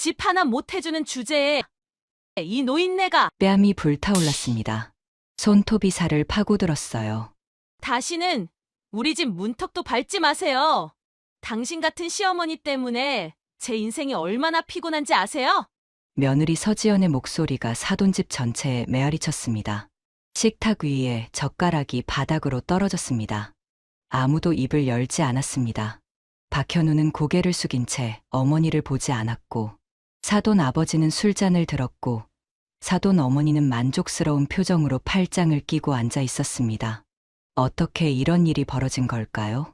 집 하나 못 해주는 주제에 이 노인네가 뺨이 불타올랐습니다. 손톱이 살을 파고들었어요. 다시는 우리 집 문턱도 밟지 마세요. 당신 같은 시어머니 때문에 제 인생이 얼마나 피곤한지 아세요? 며느리 서지연의 목소리가 사돈집 전체에 메아리쳤습니다. 식탁 위에 젓가락이 바닥으로 떨어졌습니다. 아무도 입을 열지 않았습니다. 박현우는 고개를 숙인 채 어머니를 보지 않았고, 사돈 아버지는 술잔을 들었고, 사돈 어머니는 만족스러운 표정으로 팔짱을 끼고 앉아 있었습니다. 어떻게 이런 일이 벌어진 걸까요?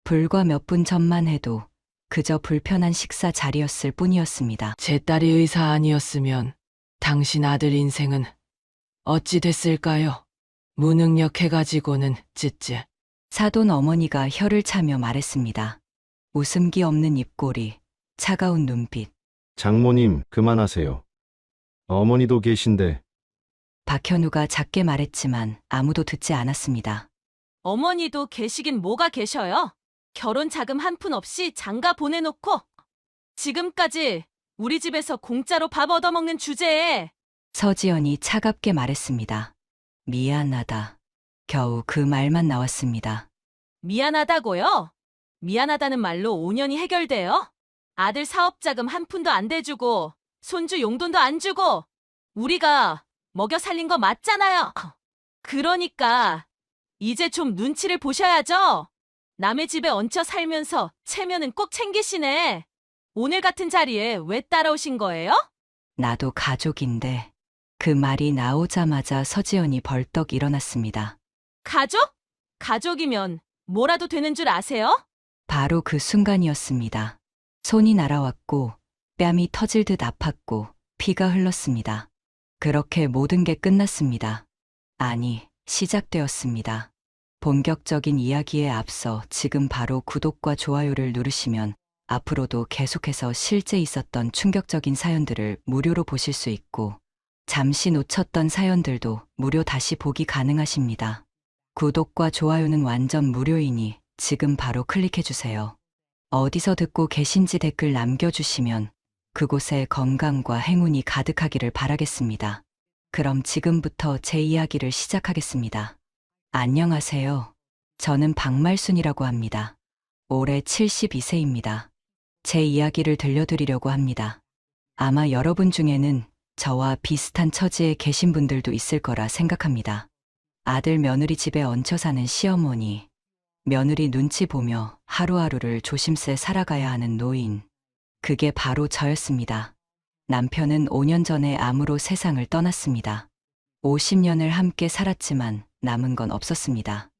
불과 몇 분 전만 해도 그저 불편한 식사 자리였을 뿐이었습니다. 제 딸이 의사 아니었으면 당신 아들 인생은 어찌 됐을까요? 무능력해가지고는 찌찌. 사돈 어머니가 혀를 차며 말했습니다. 웃음기 없는 입꼬리, 차가운 눈빛. 장모님, 그만하세요. 어머니도 계신데. 박현우가 작게 말했지만 아무도 듣지 않았습니다. 어머니도 계시긴 뭐가 계셔요? 결혼 자금 한 푼 없이 장가 보내놓고 지금까지 우리 집에서 공짜로 밥 얻어먹는 주제에 서지연이 차갑게 말했습니다. 미안하다. 겨우 그 말만 나왔습니다. 미안하다고요? 미안하다는 말로 5년이 해결돼요? 아들 사업 자금 한 푼도 안 대주고 손주 용돈도 안 주고 우리가 먹여 살린 거 맞잖아요. 그러니까 이제 좀 눈치를 보셔야죠. 남의 집에 얹혀 살면서 체면은 꼭 챙기시네. 오늘 같은 자리에 왜 따라오신 거예요? 나도 가족인데. 그 말이 나오자마자 서지연이 벌떡 일어났습니다. 가족? 가족이면 뭐라도 되는 줄 아세요? 바로 그 순간이었습니다. 손이 날아왔고 뺨이 터질 듯 아팠고 피가 흘렀습니다. 그렇게 모든 게 끝났습니다. 아니, 시작되었습니다. 본격적인 이야기에 앞서 지금 바로 구독과 좋아요를 누르시면 앞으로도 계속해서 실제 있었던 충격적인 사연들을 무료로 보실 수 있고 잠시 놓쳤던 사연들도 무료 다시 보기 가능하십니다. 구독과 좋아요는 완전 무료이니 지금 바로 클릭해주세요. 어디서 듣고 계신지 댓글 남겨주시면 그곳에 건강과 행운이 가득하기를 바라겠습니다. 그럼 지금부터 제 이야기를 시작하겠습니다. 안녕하세요. 저는 박말순이라고 합니다. 올해 72세입니다. 제 이야기를 들려드리려고 합니다. 아마 여러분 중에는 저와 비슷한 처지에 계신 분들도 있을 거라 생각합니다. 아들 며느리 집에 얹혀 사는 시어머니, 며느리 눈치 보며 하루하루를 조심스레 살아가야 하는 노인. 그게 바로 저였습니다. 남편은 5년 전에 암으로 세상을 떠났습니다. 50년을 함께 살았지만 남은 건 없었습니다.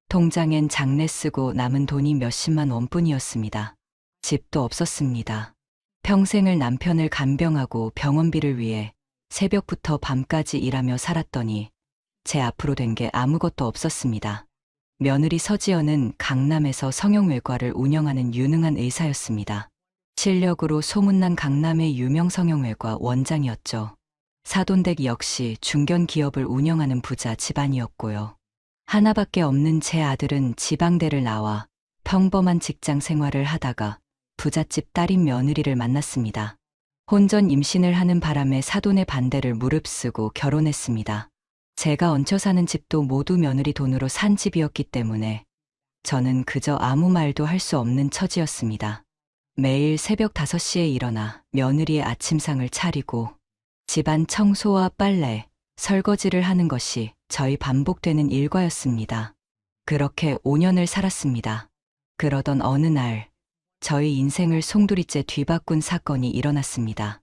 통장엔 장내 쓰고 남은 돈이 몇십만 원뿐이었습니다. 집도 없었습니다. 평생을 남편을 간병하고 병원비를 위해 새벽부터 밤까지 일하며 살았더니 제 앞으로 된 게 아무것도 없었습니다. 며느리 서지연은 강남에서 성형외과를 운영하는 유능한 의사였습니다. 실력으로 소문난 강남의 유명 성형외과 원장이었죠. 사돈댁 역시 중견기업을 운영하는 부자 집안이었고요. 하나밖에 없는 제 아들은 지방대를 나와 평범한 직장 생활을 하다가 부잣집 딸인 며느리를 만났습니다. 혼전 임신을 하는 바람에 사돈의 반대를 무릅쓰고 결혼했습니다. 제가 얹혀 사는 집도 모두 며느리 돈으로 산 집이었기 때문에 저는 그저 아무 말도 할 수 없는 처지였습니다. 매일 새벽 5시에 일어나 며느리의 아침상을 차리고 집안 청소와 빨래, 설거지를 하는 것이 저희 반복되는 일과였습니다. 그렇게 5년을 살았습니다. 그러던 어느 날 저희 인생을 송두리째 뒤바꾼 사건이 일어났습니다.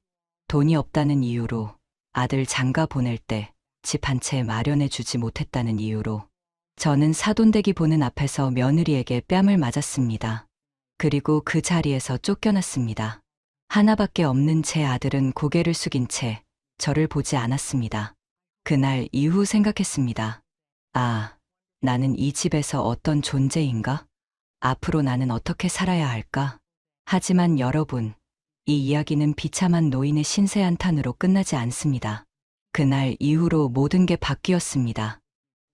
돈이 없다는 이유로 아들 장가 보낼 때 집 한 채 마련해 주지 못했다는 이유로 저는 사돈댁이 보는 앞에서 며느리에게 뺨을 맞았습니다. 그리고 그 자리에서 쫓겨났습니다. 하나밖에 없는 제 아들은 고개를 숙인 채 저를 보지 않았습니다. 그날 이후 생각했습니다. 아, 나는 이 집에서 어떤 존재인가? 앞으로 나는 어떻게 살아야 할까? 하지만 여러분, 이 이야기는 비참한 노인의 신세 한탄으로 끝나지 않습니다. 그날 이후로 모든 게 바뀌었습니다.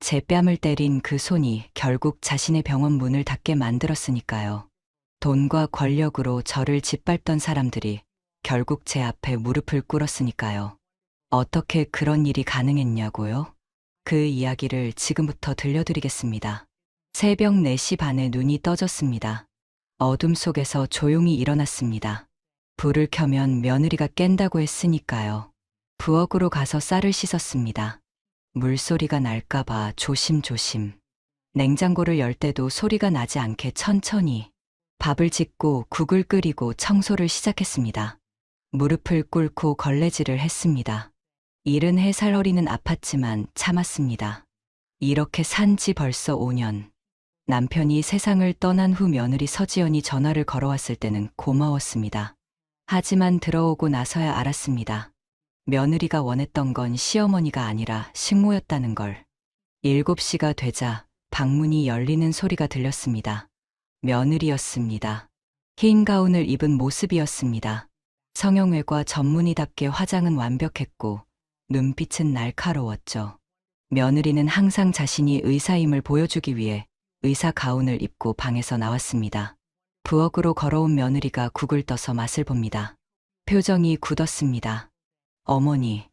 제 뺨을 때린 그 손이 결국 자신의 병원 문을 닫게 만들었으니까요. 돈과 권력으로 저를 짓밟던 사람들이 결국 제 앞에 무릎을 꿇었으니까요. 어떻게 그런 일이 가능했냐고요? 그 이야기를 지금부터 들려드리겠습니다. 새벽 4시 반에 눈이 떠졌습니다. 어둠 속에서 조용히 일어났습니다. 불을 켜면 며느리가 깬다고 했으니까요. 부엌으로 가서 쌀을 씻었습니다. 물소리가 날까봐 조심조심. 냉장고를 열 때도 소리가 나지 않게 천천히. 밥을 짓고 국을 끓이고 청소를 시작했습니다. 무릎을 꿇고 걸레질을 했습니다. 73살 허리는 아팠지만 참았습니다. 이렇게 산 지 벌써 5년. 남편이 세상을 떠난 후 며느리 서지연이 전화를 걸어왔을 때는 고마웠습니다. 하지만 들어오고 나서야 알았습니다. 며느리가 원했던 건 시어머니가 아니라 식모였다는 걸. 7시가 되자 방문이 열리는 소리가 들렸습니다. 며느리였습니다. 흰 가운을 입은 모습이었습니다. 성형외과 전문의답게 화장은 완벽했고 눈빛은 날카로웠죠. 며느리는 항상 자신이 의사임을 보여주기 위해 의사 가운을 입고 방에서 나왔습니다. 부엌으로 걸어온 며느리가 국을 떠서 맛을 봅니다. 표정이 굳었습니다. 어머니,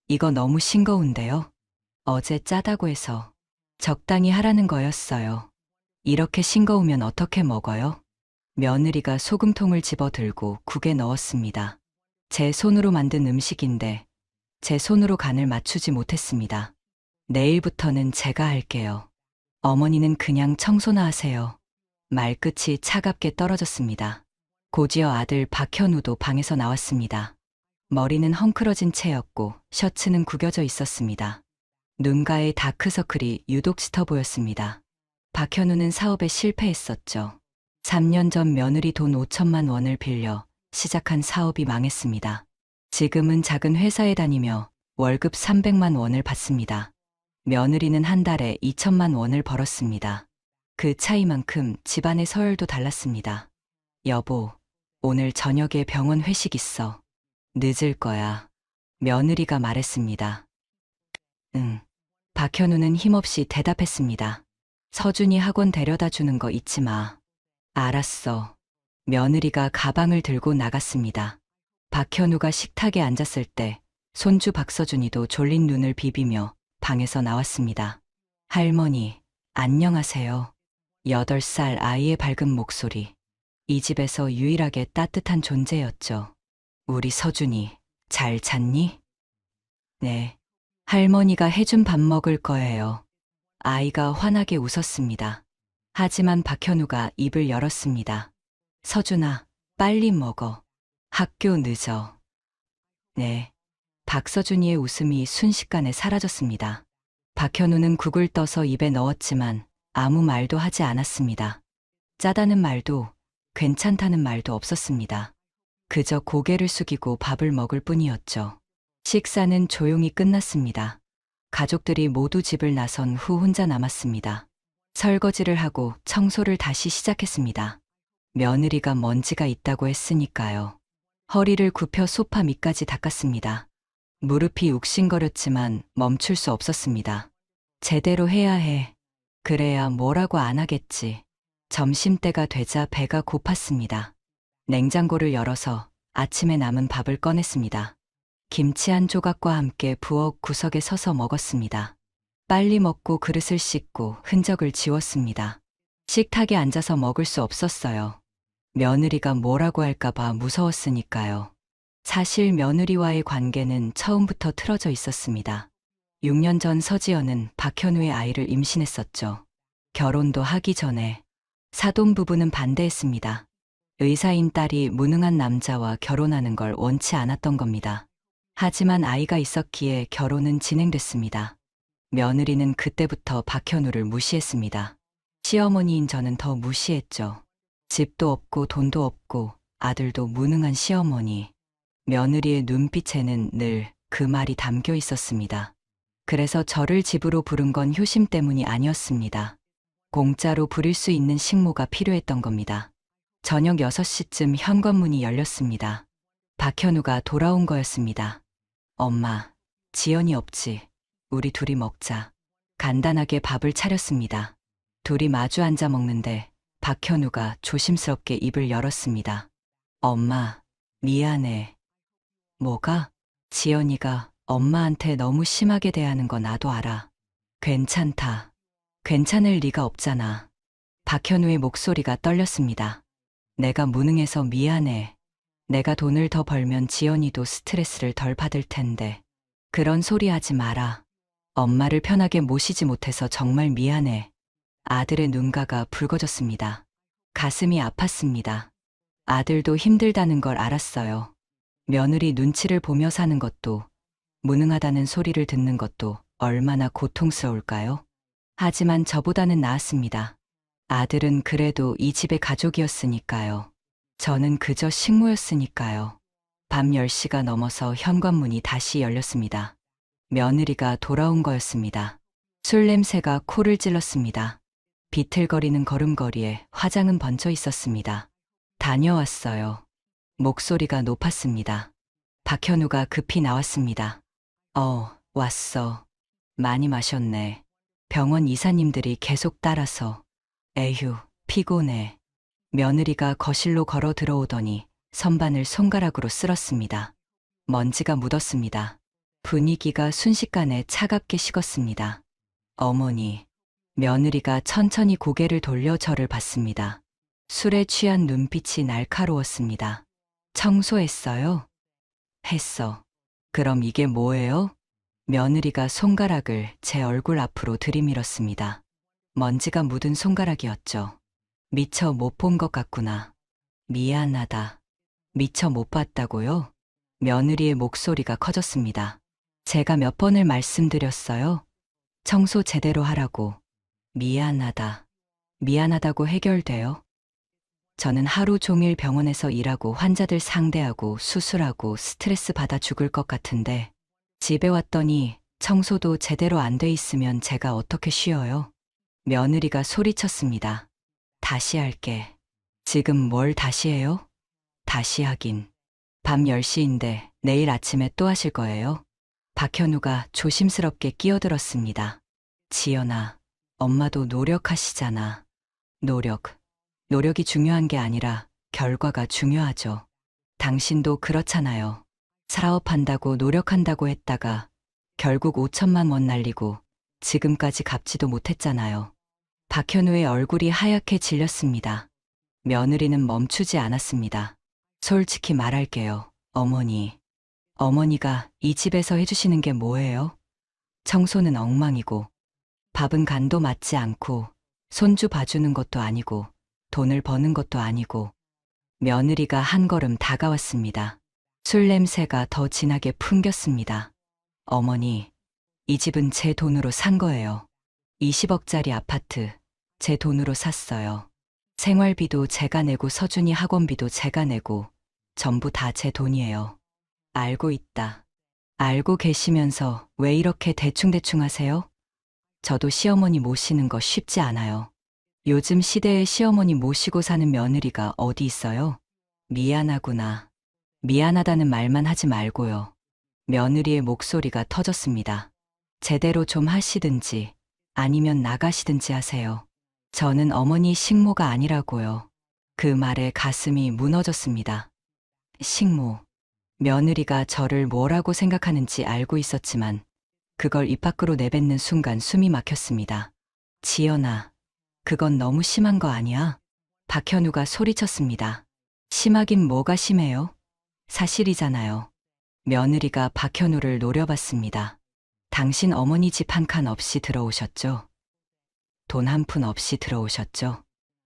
이거 너무 싱거운데요? 어제 짜다고 해서 적당히 하라는 거였어요. 이렇게 싱거우면 어떻게 먹어요? 며느리가 소금통을 집어들고 국에 넣었습니다. 제 손으로 만든 음식인데 제 손으로 간을 맞추지 못했습니다. 내일부터는 제가 할게요. 어머니는 그냥 청소나 하세요. 말끝이 차갑게 떨어졌습니다. 곧이어 아들 박현우도 방에서 나왔습니다. 머리는 헝클어진 채였고 셔츠는 구겨져 있었습니다. 눈가에 다크서클이 유독 짙어 보였습니다. 박현우는 사업에 실패했었죠. 3년 전 며느리 돈 5천만 원을 빌려 시작한 사업이 망했습니다. 지금은 작은 회사에 다니며 월급 300만 원을 받습니다. 며느리는 한 달에 2천만 원을 벌었습니다. 그 차이만큼 집안의 서열도 달랐습니다. 여보, 오늘 저녁에 병원 회식 있어. 늦을 거야. 며느리가 말했습니다. 응. 박현우는 힘없이 대답했습니다. 서준이 학원 데려다 주는 거 잊지 마. 알았어. 며느리가 가방을 들고 나갔습니다. 박현우가 식탁에 앉았을 때 손주 박서준이도 졸린 눈을 비비며 방에서 나왔습니다. 할머니, 안녕하세요. 8살 아이의 밝은 목소리. 이 집에서 유일하게 따뜻한 존재였죠. 우리 서준이, 잘 잤니? 네. 할머니가 해준 밥 먹을 거예요. 아이가 환하게 웃었습니다. 하지만 박현우가 입을 열었습니다. 서준아, 빨리 먹어. 학교 늦어. 네. 박서준이의 웃음이 순식간에 사라졌습니다. 박현우는 국을 떠서 입에 넣었지만 아무 말도 하지 않았습니다. 짜다는 말도 괜찮다는 말도 없었습니다. 그저 고개를 숙이고 밥을 먹을 뿐이었죠. 식사는 조용히 끝났습니다. 가족들이 모두 집을 나선 후 혼자 남았습니다. 설거지를 하고 청소를 다시 시작했습니다. 며느리가 먼지가 있다고 했으니까요. 허리를 굽혀 소파 밑까지 닦았습니다. 무릎이 욱신거렸지만 멈출 수 없었습니다. 제대로 해야 해. 그래야 뭐라고 안 하겠지. 점심때가 되자 배가 고팠습니다. 냉장고를 열어서 아침에 남은 밥을 꺼냈습니다. 김치 한 조각과 함께 부엌 구석에 서서 먹었습니다. 빨리 먹고 그릇을 씻고 흔적을 지웠습니다. 식탁에 앉아서 먹을 수 없었어요. 며느리가 뭐라고 할까봐 무서웠으니까요. 사실 며느리와의 관계는 처음부터 틀어져 있었습니다. 6년 전 서지연은 박현우의 아이를 임신했었죠. 결혼도 하기 전에. 사돈부부는 반대했습니다. 의사인 딸이 무능한 남자와 결혼하는 걸 원치 않았던 겁니다. 하지만 아이가 있었기에 결혼은 진행됐습니다. 며느리는 그때부터 박현우를 무시했습니다. 시어머니인 저는 더 무시했죠. 집도 없고 돈도 없고 아들도 무능한 시어머니. 며느리의 눈빛에는 늘 그 말이 담겨 있었습니다. 그래서 저를 집으로 부른 건 효심 때문이 아니었습니다. 공짜로 부릴 수 있는 식모가 필요했던 겁니다. 저녁 6시쯤 현관문이 열렸습니다. 박현우가 돌아온 거였습니다. 엄마, 지연이 없지. 우리 둘이 먹자. 간단하게 밥을 차렸습니다. 둘이 마주 앉아 먹는데 박현우가 조심스럽게 입을 열었습니다. 엄마, 미안해. 뭐가? 지연이가 엄마한테 너무 심하게 대하는 거 나도 알아. 괜찮다. 괜찮을 리가 없잖아. 박현우의 목소리가 떨렸습니다. 내가 무능해서 미안해. 내가 돈을 더 벌면 지연이도 스트레스를 덜 받을 텐데. 그런 소리 하지 마라. 엄마를 편하게 모시지 못해서 정말 미안해. 아들의 눈가가 붉어졌습니다. 가슴이 아팠습니다. 아들도 힘들다는 걸 알았어요. 며느리 눈치를 보며 사는 것도, 무능하다는 소리를 듣는 것도 얼마나 고통스러울까요? 하지만 저보다는 나았습니다. 아들은 그래도 이 집의 가족이었으니까요. 저는 그저 식모였으니까요. 밤 10시가 넘어서 현관문이 다시 열렸습니다. 며느리가 돌아온 거였습니다. 술 냄새가 코를 찔렀습니다. 비틀거리는 걸음걸이에 화장은 번져 있었습니다. 다녀왔어요. 목소리가 높았습니다. 박현우가 급히 나왔습니다. 왔어. 많이 마셨네. 병원 이사님들이 계속 따라서. 에휴, 피곤해. 며느리가 거실로 걸어 들어오더니 선반을 손가락으로 쓸었습니다. 먼지가 묻었습니다. 분위기가 순식간에 차갑게 식었습니다. 어머니, 며느리가 천천히 고개를 돌려 저를 봤습니다. 술에 취한 눈빛이 날카로웠습니다. 청소했어요? 했어. 그럼 이게 뭐예요? 며느리가 손가락을 제 얼굴 앞으로 들이밀었습니다. 먼지가 묻은 손가락이었죠. 미처 못 본 것 같구나. 미안하다. 미처 못 봤다고요? 며느리의 목소리가 커졌습니다. 제가 몇 번을 말씀드렸어요? 청소 제대로 하라고. 미안하다. 미안하다고 해결돼요? 저는 하루 종일 병원에서 일하고 환자들 상대하고 수술하고 스트레스 받아 죽을 것 같은데 집에 왔더니 청소도 제대로 안 돼 있으면 제가 어떻게 쉬어요? 며느리가 소리쳤습니다. 다시 할게. 지금 뭘 다시 해요? 다시 하긴. 밤 10시인데 내일 아침에 또 하실 거예요? 박현우가 조심스럽게 끼어들었습니다. 지연아, 엄마도 노력하시잖아. 노력이 중요한 게 아니라 결과가 중요하죠. 당신도 그렇잖아요. 사업한다고 노력한다고 했다가 결국 5천만 원 날리고 지금까지 갚지도 못했잖아요. 박현우의 얼굴이 하얗게 질렸습니다. 며느리는 멈추지 않았습니다. 솔직히 말할게요, 어머니. 어머니가 이 집에서 해주시는 게 뭐예요? 청소는 엉망이고, 밥은 간도 맞지 않고, 손주 봐주는 것도 아니고, 돈을 버는 것도 아니고, 며느리가 한 걸음 다가왔습니다. 술 냄새가 더 진하게 풍겼습니다. 어머니, 이 집은 제 돈으로 산 거예요. 20억짜리 아파트, 제 돈으로 샀어요. 생활비도 제가 내고 서준이 학원비도 제가 내고, 전부 다 제 돈이에요. 알고 있다. 알고 계시면서 왜 이렇게 대충대충 하세요? 저도 시어머니 모시는 거 쉽지 않아요. 요즘 시대에 시어머니 모시고 사는 며느리가 어디 있어요? 미안하구나. 미안하다는 말만 하지 말고요. 며느리의 목소리가 터졌습니다. 제대로 좀 하시든지 아니면 나가시든지 하세요. 저는 어머니 식모가 아니라고요. 그 말에 가슴이 무너졌습니다. 식모. 며느리가 저를 뭐라고 생각하는지 알고 있었지만 그걸 입 밖으로 내뱉는 순간 숨이 막혔습니다. 지연아, 그건 너무 심한 거 아니야? 박현우가 소리쳤습니다. 심하긴 뭐가 심해요? 사실이잖아요. 며느리가 박현우를 노려봤습니다. 당신 어머니 집 한 칸 없이 들어오셨죠? 돈 한 푼 없이 들어오셨죠?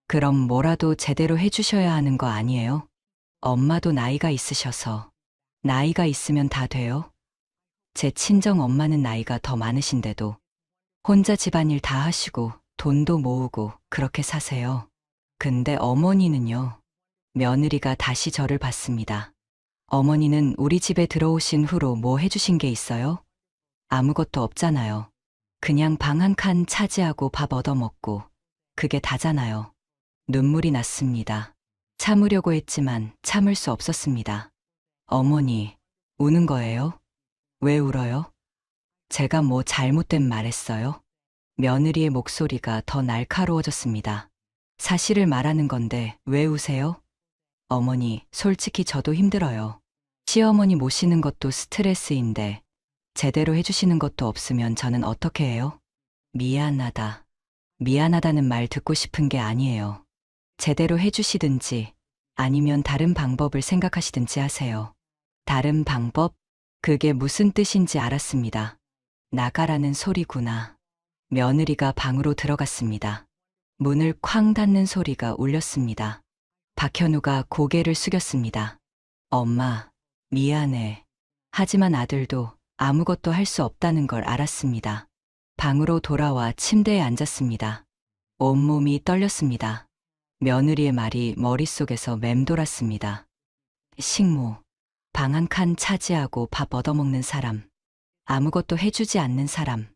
그럼 뭐라도 제대로 해주셔야 하는 거 아니에요? 엄마도 나이가 있으셔서. 나이가 있으면 다 돼요? 제 친정 엄마는 나이가 더 많으신데도 혼자 집안일 다 하시고 돈도 모으고 그렇게 사세요. 근데 어머니는요? 며느리가 다시 저를 봤습니다. 어머니는 우리 집에 들어오신 후로 뭐 해주신 게 있어요? 아무것도 없잖아요. 그냥 방 한 칸 차지하고 밥 얻어먹고 그게 다잖아요. 눈물이 났습니다. 참으려고 했지만 참을 수 없었습니다. 어머니, 우는 거예요? 왜 울어요? 제가 뭐 잘못된 말 했어요? 며느리의 목소리가 더 날카로워졌습니다. 사실을 말하는 건데 왜 우세요? 어머니, 솔직히 저도 힘들어요. 시어머니 모시는 것도 스트레스인데 제대로 해주시는 것도 없으면 저는 어떻게 해요? 미안하다. 미안하다는 말 듣고 싶은 게 아니에요. 제대로 해주시든지 아니면 다른 방법을 생각하시든지 하세요. 다른 방법? 그게 무슨 뜻인지 알았습니다. 나가라는 소리구나. 며느리가 방으로 들어갔습니다. 문을 쾅 닫는 소리가 울렸습니다. 박현우가 고개를 숙였습니다. 엄마, 미안해. 하지만 아들도 아무것도 할 수 없다는 걸 알았습니다. 방으로 돌아와 침대에 앉았습니다. 온몸이 떨렸습니다. 며느리의 말이 머릿속에서 맴돌았습니다. 식모, 방 한 칸 차지하고 밥 얻어먹는 사람, 아무것도 해주지 않는 사람,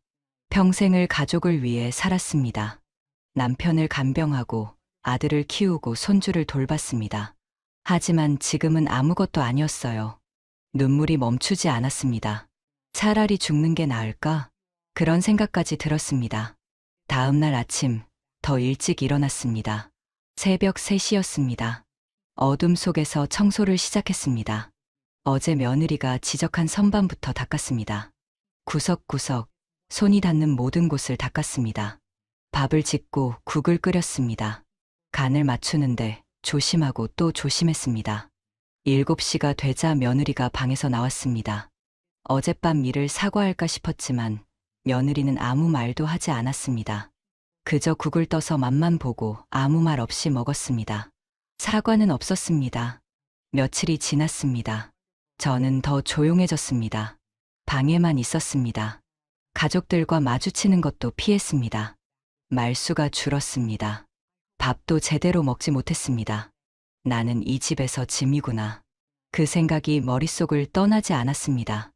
평생을 가족을 위해 살았습니다. 남편을 간병하고 아들을 키우고 손주를 돌봤습니다. 하지만 지금은 아무것도 아니었어요. 눈물이 멈추지 않았습니다. 차라리 죽는 게 나을까? 그런 생각까지 들었습니다. 다음 날 아침 더 일찍 일어났습니다. 새벽 3시였습니다. 어둠 속에서 청소를 시작했습니다. 어제 며느리가 지적한 선반부터 닦았습니다. 구석구석 손이 닿는 모든 곳을 닦았습니다. 밥을 짓고 국을 끓였습니다. 간을 맞추는데 조심하고 또 조심했습니다. 7시가 되자 며느리가 방에서 나왔습니다. 어젯밤 일을 사과할까 싶었지만 며느리는 아무 말도 하지 않았습니다. 그저 국을 떠서 맛만 보고 아무 말 없이 먹었습니다. 사과는 없었습니다. 며칠이 지났습니다. 저는 더 조용해졌습니다. 방에만 있었습니다. 가족들과 마주치는 것도 피했습니다. 말수가 줄었습니다. 밥도 제대로 먹지 못했습니다. 나는 이 집에서 짐이구나. 그 생각이 머릿속을 떠나지 않았습니다.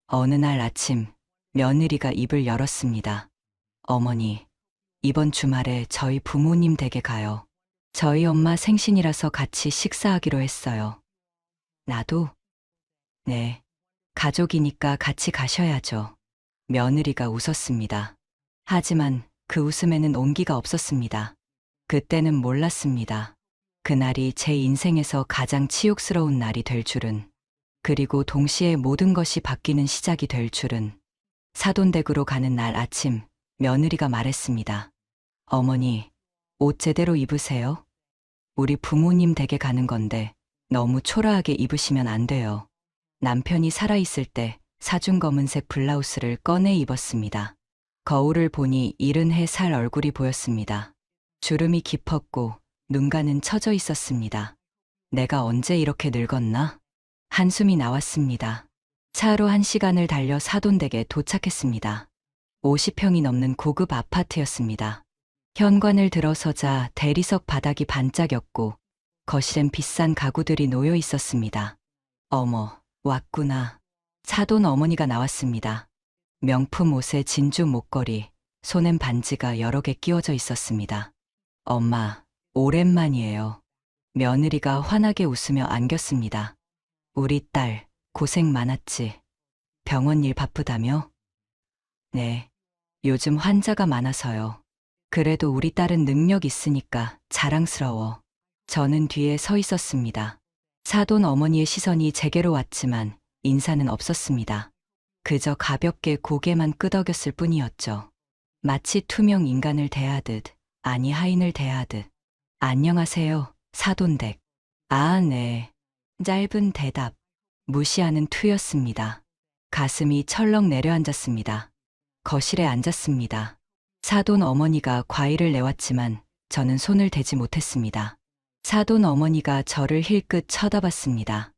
어느 날 아침 며느리가 입을 열었습니다. 어머니, 이번 주말에 저희 부모님 댁에 가요. 저희 엄마 생신이라서 같이 식사하기로 했어요. 나도? 네. 가족이니까 같이 가셔야죠. 며느리가 웃었습니다. 하지만 그 웃음에는 온기가 없었습니다. 그때는 몰랐습니다. 그날이 제 인생에서 가장 치욕스러운 날이 될 줄은, 그리고 동시에 모든 것이 바뀌는 시작이 될 줄은. 사돈댁으로 가는 날 아침, 며느리가 말했습니다. 어머니, 옷 제대로 입으세요. 우리 부모님 댁에 가는 건데 너무 초라하게 입으시면 안 돼요. 남편이 살아있을 때 사준 검은색 블라우스를 꺼내 입었습니다. 거울을 보니 74살 얼굴이 보였습니다. 주름이 깊었고 눈가는 처져 있었습니다. 내가 언제 이렇게 늙었나? 한숨이 나왔습니다. 차로 1시간을 달려 사돈댁에 도착했습니다. 50평이 넘는 고급 아파트였습니다. 현관을 들어서자 대리석 바닥이 반짝였고 거실엔 비싼 가구들이 놓여 있었습니다. 어머, 왔구나. 사돈 어머니가 나왔습니다. 명품 옷에 진주 목걸이, 손엔 반지가 여러 개 끼워져 있었습니다. 엄마, 오랜만이에요. 며느리가 환하게 웃으며 안겼습니다. 우리 딸, 고생 많았지. 병원 일 바쁘다며? 네, 요즘 환자가 많아서요. 그래도 우리 딸은 능력 있으니까 자랑스러워. 저는 뒤에 서 있었습니다. 사돈 어머니의 시선이 제게로 왔지만 인사는 없었습니다. 그저 가볍게 고개만 끄덕였을 뿐이었죠. 마치 투명 인간을 대하듯, 아니 하인을 대하듯. 안녕하세요, 사돈댁. 아, 네. 짧은 대답. 무시하는 투였습니다. 가슴이 철렁 내려앉았습니다. 거실에 앉았습니다. 사돈 어머니가 과일을 내왔지만 저는 손을 대지 못했습니다. 사돈 어머니가 저를 힐끗 쳐다봤습니다.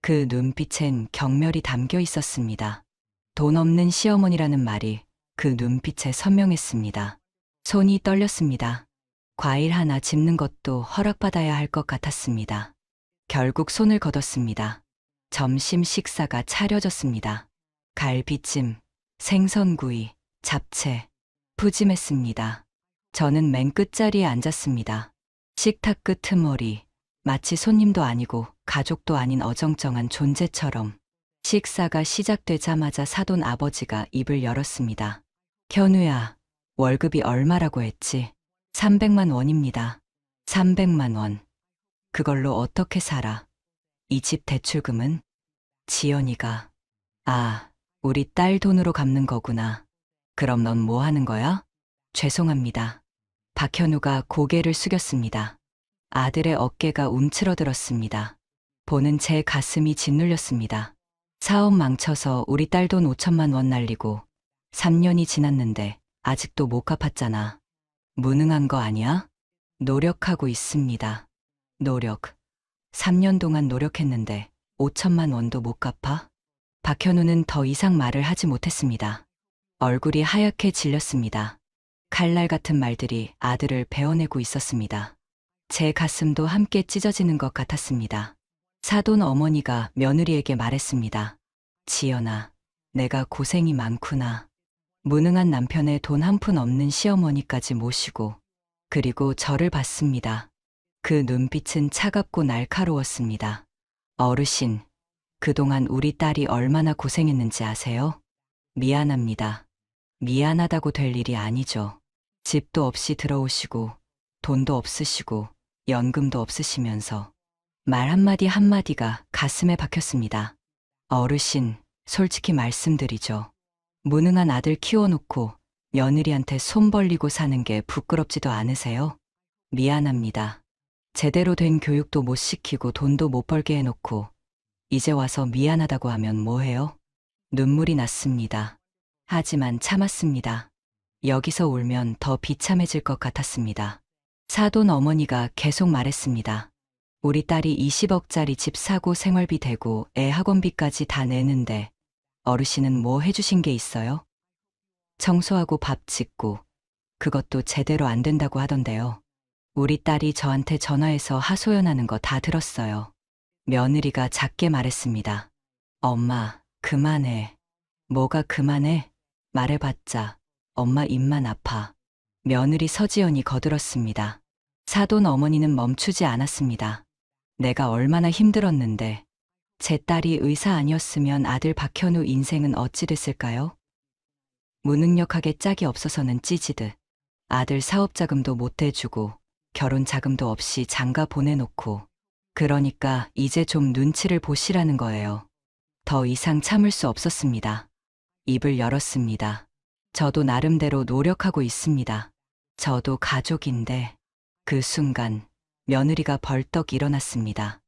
그 눈빛엔 경멸이 담겨 있었습니다. 돈 없는 시어머니라는 말이 그 눈빛에 선명했습니다. 손이 떨렸습니다. 과일 하나 집는 것도 허락받아야 할 것 같았습니다. 결국 손을 거뒀습니다. 점심 식사가 차려졌습니다. 갈비찜, 생선구이, 잡채, 푸짐했습니다. 저는 맨 끝자리에 앉았습니다. 식탁 끄트머리, 마치 손님도 아니고 가족도 아닌 어정쩡한 존재처럼. 식사가 시작되자마자 사돈 아버지가 입을 열었습니다. 현우야, 월급이 얼마라고 했지? 300만 원입니다. 300만 원. 그걸로 어떻게 살아? 이 집 대출금은? 지연이가. 아, 우리 딸 돈으로 갚는 거구나. 그럼 넌 뭐 하는 거야? 죄송합니다. 박현우가 고개를 숙였습니다. 아들의 어깨가 움츠러들었습니다. 보는 제 가슴이 짓눌렸습니다. 사업 망쳐서 우리 딸 돈 5천만 원 날리고 3년이 지났는데 아직도 못 갚았잖아. 무능한 거 아니야? 노력하고 있습니다. 노력. 3년 동안 노력했는데 5천만 원도 못 갚아? 박현우는 더 이상 말을 하지 못했습니다. 얼굴이 하얗게 질렸습니다. 칼날 같은 말들이 아들을 베어내고 있었습니다. 제 가슴도 함께 찢어지는 것 같았습니다. 사돈 어머니가 며느리에게 말했습니다. 지연아, 내가 고생이 많구나. 무능한 남편의 돈 한 푼 없는 시어머니까지 모시고, 그리고 저를 봤습니다. 그 눈빛은 차갑고 날카로웠습니다. 어르신, 그동안 우리 딸이 얼마나 고생했는지 아세요? 미안합니다. 미안하다고 될 일이 아니죠. 집도 없이 들어오시고, 돈도 없으시고, 연금도 없으시면서 말 한마디 한마디가 가슴에 박혔습니다. 어르신, 솔직히 말씀드리죠. 무능한 아들 키워놓고 며느리한테 손 벌리고 사는 게 부끄럽지도 않으세요? 미안합니다. 제대로 된 교육도 못 시키고 돈도 못 벌게 해놓고 이제 와서 미안하다고 하면 뭐해요? 눈물이 났습니다. 하지만 참았습니다. 여기서 울면 더 비참해질 것 같았습니다. 사돈 어머니가 계속 말했습니다. 우리 딸이 20억짜리 집 사고 생활비 대고 애 학원비까지 다 내는데 어르신은 뭐 해주신 게 있어요? 청소하고 밥 짓고 그것도 제대로 안 된다고 하던데요. 우리 딸이 저한테 전화해서 하소연하는 거 다 들었어요. 며느리가 작게 말했습니다. 엄마, 그만해. 뭐가 그만해? 말해봤자 엄마 입만 아파. 며느리 서지연이 거들었습니다. 사돈 어머니는 멈추지 않았습니다. 내가 얼마나 힘들었는데 제 딸이 의사 아니었으면 아들 박현우 인생은 어찌 됐을까요? 무능력하게 짝이 없어서는 찌지듯 아들 사업자금도 못 대주고 결혼 자금도 없이 장가 보내놓고 그러니까 이제 좀 눈치를 보시라는 거예요. 더 이상 참을 수 없었습니다. 입을 열었습니다. 저도 나름대로 노력하고 있습니다. 저도 가족인데 그 순간 며느리가 벌떡 일어났습니다.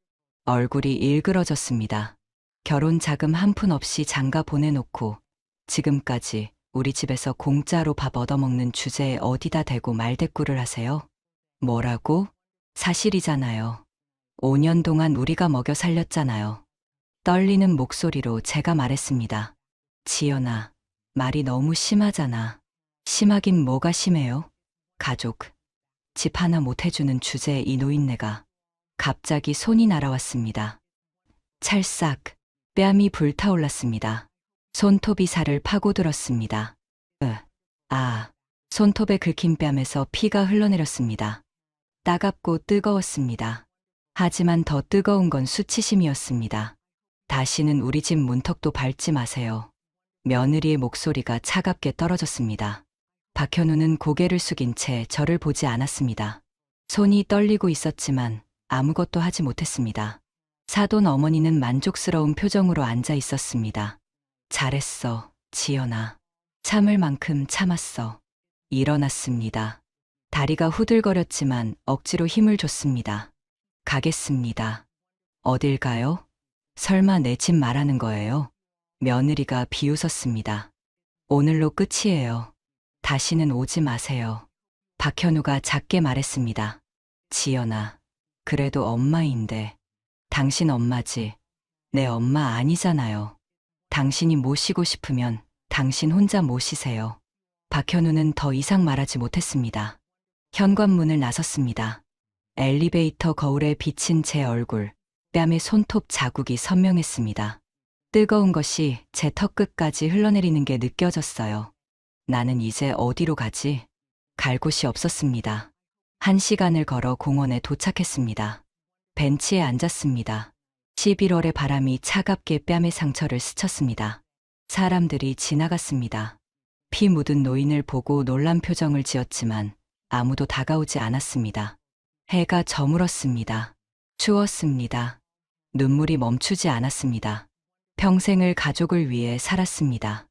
얼굴이 일그러졌습니다. 결혼 자금 한 푼 없이 장가 보내놓고 지금까지 우리 집에서 공짜로 밥 얻어먹는 주제에 어디다 대고 말대꾸를 하세요? 뭐라고? 사실이잖아요. 5년 동안 우리가 먹여 살렸잖아요. 떨리는 목소리로 제가 말했습니다. 지연아, 말이 너무 심하잖아. 심하긴 뭐가 심해요? 가족, 집 하나 못 해주는 주제에 이 노인네가 갑자기 손이 날아왔습니다. 찰싹, 뺨이 불타올랐습니다. 손톱이 살을 파고들었습니다. 손톱에 긁힌 뺨에서 피가 흘러내렸습니다. 따갑고 뜨거웠습니다. 하지만 더 뜨거운 건 수치심이었습니다. 다시는 우리 집 문턱도 밟지 마세요. 며느리의 목소리가 차갑게 떨어졌습니다. 박현우는 고개를 숙인 채 저를 보지 않았습니다. 손이 떨리고 있었지만 아무것도 하지 못했습니다. 사돈 어머니는 만족스러운 표정으로 앉아 있었습니다. 잘했어, 지연아. 참을 만큼 참았어. 일어났습니다. 다리가 후들거렸지만 억지로 힘을 줬습니다. 가겠습니다. 어딜 가요? 설마 내 집 말하는 거예요? 며느리가 비웃었습니다. 오늘로 끝이에요. 다시는 오지 마세요. 박현우가 작게 말했습니다. 지연아, 그래도 엄마인데. 당신 엄마지. 내 엄마 아니잖아요. 당신이 모시고 싶으면 당신 혼자 모시세요. 박현우는 더 이상 말하지 못했습니다. 현관문을 나섰습니다. 엘리베이터 거울에 비친 제 얼굴, 뺨에 손톱 자국이 선명했습니다. 뜨거운 것이 제 턱끝까지 흘러내리는 게 느껴졌어요. 나는 이제 어디로 가지? 갈 곳이 없었습니다. 1시간을 걸어 공원에 도착했습니다. 벤치에 앉았습니다. 11월의 바람이 차갑게 뺨의 상처를 스쳤습니다. 사람들이 지나갔습니다. 피 묻은 노인을 보고 놀란 표정을 지었지만 아무도 다가오지 않았습니다. 해가 저물었습니다. 추웠습니다. 눈물이 멈추지 않았습니다. 평생을 가족을 위해 살았습니다.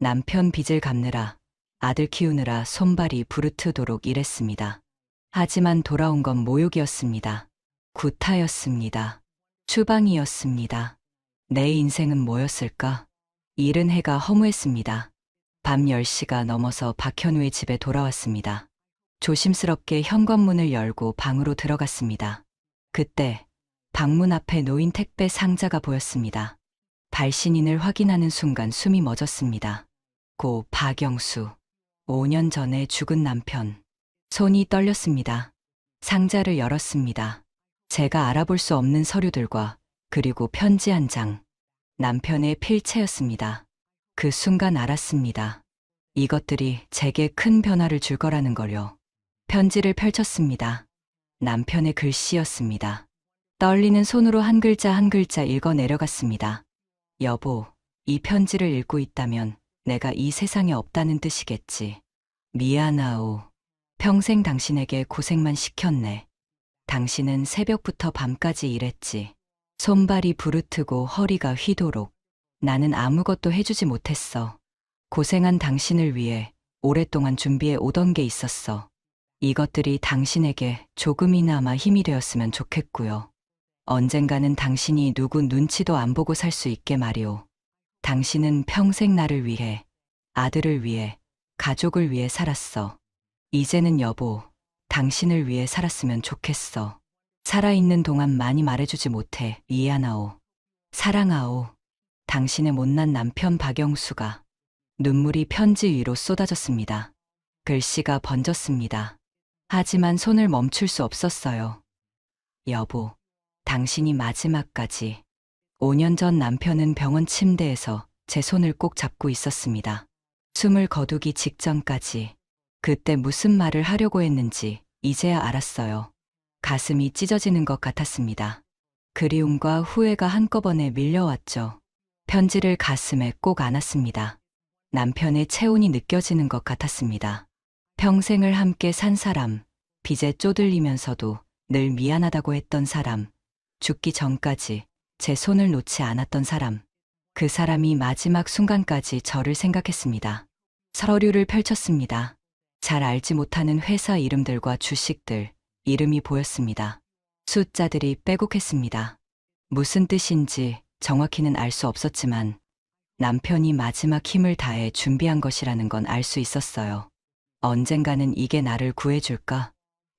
남편 빚을 갚느라, 아들 키우느라 손발이 부르트도록 일했습니다. 하지만 돌아온 건 모욕이었습니다. 구타였습니다. 추방이었습니다. 내 인생은 뭐였을까? 이른 해가 허무했습니다. 밤 10시가 넘어서 박현우의 집에 돌아왔습니다. 조심스럽게 현관문을 열고 방으로 들어갔습니다. 그때 방문 앞에 놓인 택배 상자가 보였습니다. 발신인을 확인하는 순간 숨이 멎었습니다. 고 박영수. 5년 전에 죽은 남편. 손이 떨렸습니다. 상자를 열었습니다. 제가 알아볼 수 없는 서류들과 그리고 편지 한 장. 남편의 필체였습니다. 그 순간 알았습니다. 이것들이 제게 큰 변화를 줄 거라는 걸요. 편지를 펼쳤습니다. 남편의 글씨였습니다. 떨리는 손으로 한 글자 한 글자 읽어 내려갔습니다. 여보, 이 편지를 읽고 있다면 내가 이 세상에 없다는 뜻이겠지. 미안하오. 평생 당신에게 고생만 시켰네. 당신은 새벽부터 밤까지 일했지. 손발이 부르트고 허리가 휘도록. 나는 아무것도 해주지 못했어. 고생한 당신을 위해 오랫동안 준비해 오던 게 있었어. 이것들이 당신에게 조금이나마 힘이 되었으면 좋겠고요. 언젠가는 당신이 누구 눈치도 안 보고 살 수 있게 말이오. 당신은 평생 나를 위해, 아들을 위해, 가족을 위해 살았어. 이제는 여보, 당신을 위해 살았으면 좋겠어. 살아있는 동안 많이 말해주지 못해 미안하오. 사랑하오. 당신의 못난 남편 박영수가. 눈물이 편지 위로 쏟아졌습니다. 글씨가 번졌습니다. 하지만 손을 멈출 수 없었어요. 여보, 당신이 마지막까지. 5년 전 남편은 병원 침대에서 제 손을 꼭 잡고 있었습니다. 숨을 거두기 직전까지. 그때 무슨 말을 하려고 했는지 이제야 알았어요. 가슴이 찢어지는 것 같았습니다. 그리움과 후회가 한꺼번에 밀려왔죠. 편지를 가슴에 꼭 안았습니다. 남편의 체온이 느껴지는 것 같았습니다. 평생을 함께 산 사람, 빚에 쪼들리면서도 늘 미안하다고 했던 사람, 죽기 전까지 제 손을 놓지 않았던 사람, 그 사람이 마지막 순간까지 저를 생각했습니다. 서류를 펼쳤습니다. 잘 알지 못하는 회사 이름들과 주식들, 이름이 보였습니다. 숫자들이 빼곡했습니다. 무슨 뜻인지 정확히는 알 수 없었지만 남편이 마지막 힘을 다해 준비한 것이라는 건 알 수 있었어요. 언젠가는 이게 나를 구해줄까?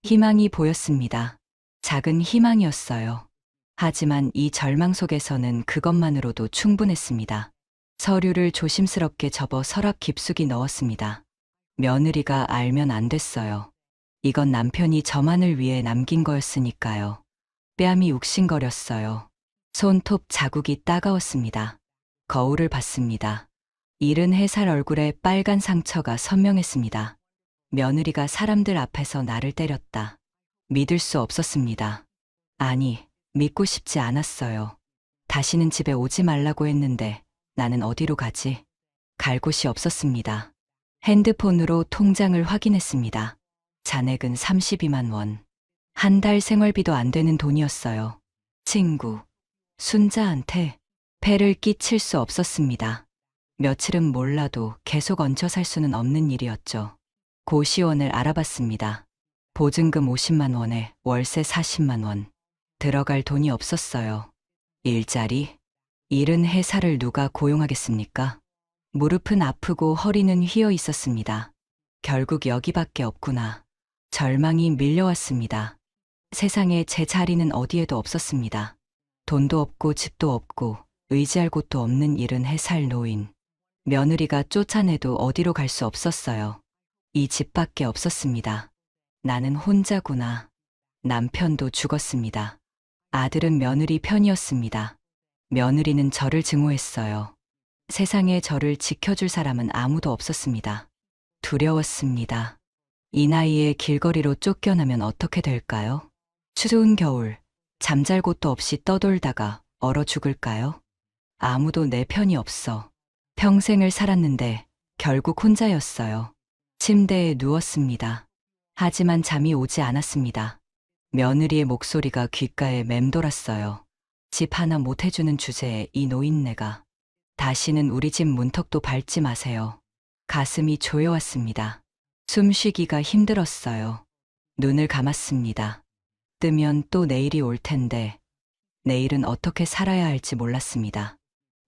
희망이 보였습니다. 작은 희망이었어요. 하지만 이 절망 속에서는 그것만으로도 충분했습니다. 서류를 조심스럽게 접어 서랍 깊숙이 넣었습니다. 며느리가 알면 안 됐어요. 이건 남편이 저만을 위해 남긴 거였으니까요. 뺨이 욱신거렸어요. 손톱 자국이 따가웠습니다. 거울을 봤습니다. 74살 얼굴에 빨간 상처가 선명했습니다. 며느리가 사람들 앞에서 나를 때렸다. 믿을 수 없었습니다. 아니, 믿고 싶지 않았어요. 다시는 집에 오지 말라고 했는데 나는 어디로 가지? 갈 곳이 없었습니다. 핸드폰으로 통장을 확인했습니다. 잔액은 32만 원. 한 달 생활비도 안 되는 돈이었어요. 친구, 순자한테 폐를 끼칠 수 없었습니다. 며칠은 몰라도 계속 얹혀 살 수는 없는 일이었죠. 고시원을 알아봤습니다. 보증금 50만 원에 월세 40만 원. 들어갈 돈이 없었어요. 일자리? 74살을 누가 고용하겠습니까? 무릎은 아프고 허리는 휘어 있었습니다. 결국 여기밖에 없구나. 절망이 밀려왔습니다. 세상에 제 자리는 어디에도 없었습니다. 돈도 없고 집도 없고 의지할 곳도 없는 74살 노인. 며느리가 쫓아내도 어디로 갈 수 없었어요. 이 집밖에 없었습니다. 나는 혼자구나. 남편도 죽었습니다. 아들은 며느리 편이었습니다. 며느리는 저를 증오했어요. 세상에 저를 지켜줄 사람은 아무도 없었습니다. 두려웠습니다. 이 나이에 길거리로 쫓겨나면 어떻게 될까요? 추운 겨울, 잠잘 곳도 없이 떠돌다가 얼어 죽을까요? 아무도 내 편이 없어. 평생을 살았는데 결국 혼자였어요. 침대에 누웠습니다. 하지만 잠이 오지 않았습니다. 며느리의 목소리가 귓가에 맴돌았어요. 집 하나 못 해주는 주제에 이 노인네가. 다시는 우리 집 문턱도 밟지 마세요. 가슴이 조여왔습니다. 숨쉬기가 힘들었어요. 눈을 감았습니다. 뜨면 또 내일이 올 텐데 내일은 어떻게 살아야 할지 몰랐습니다.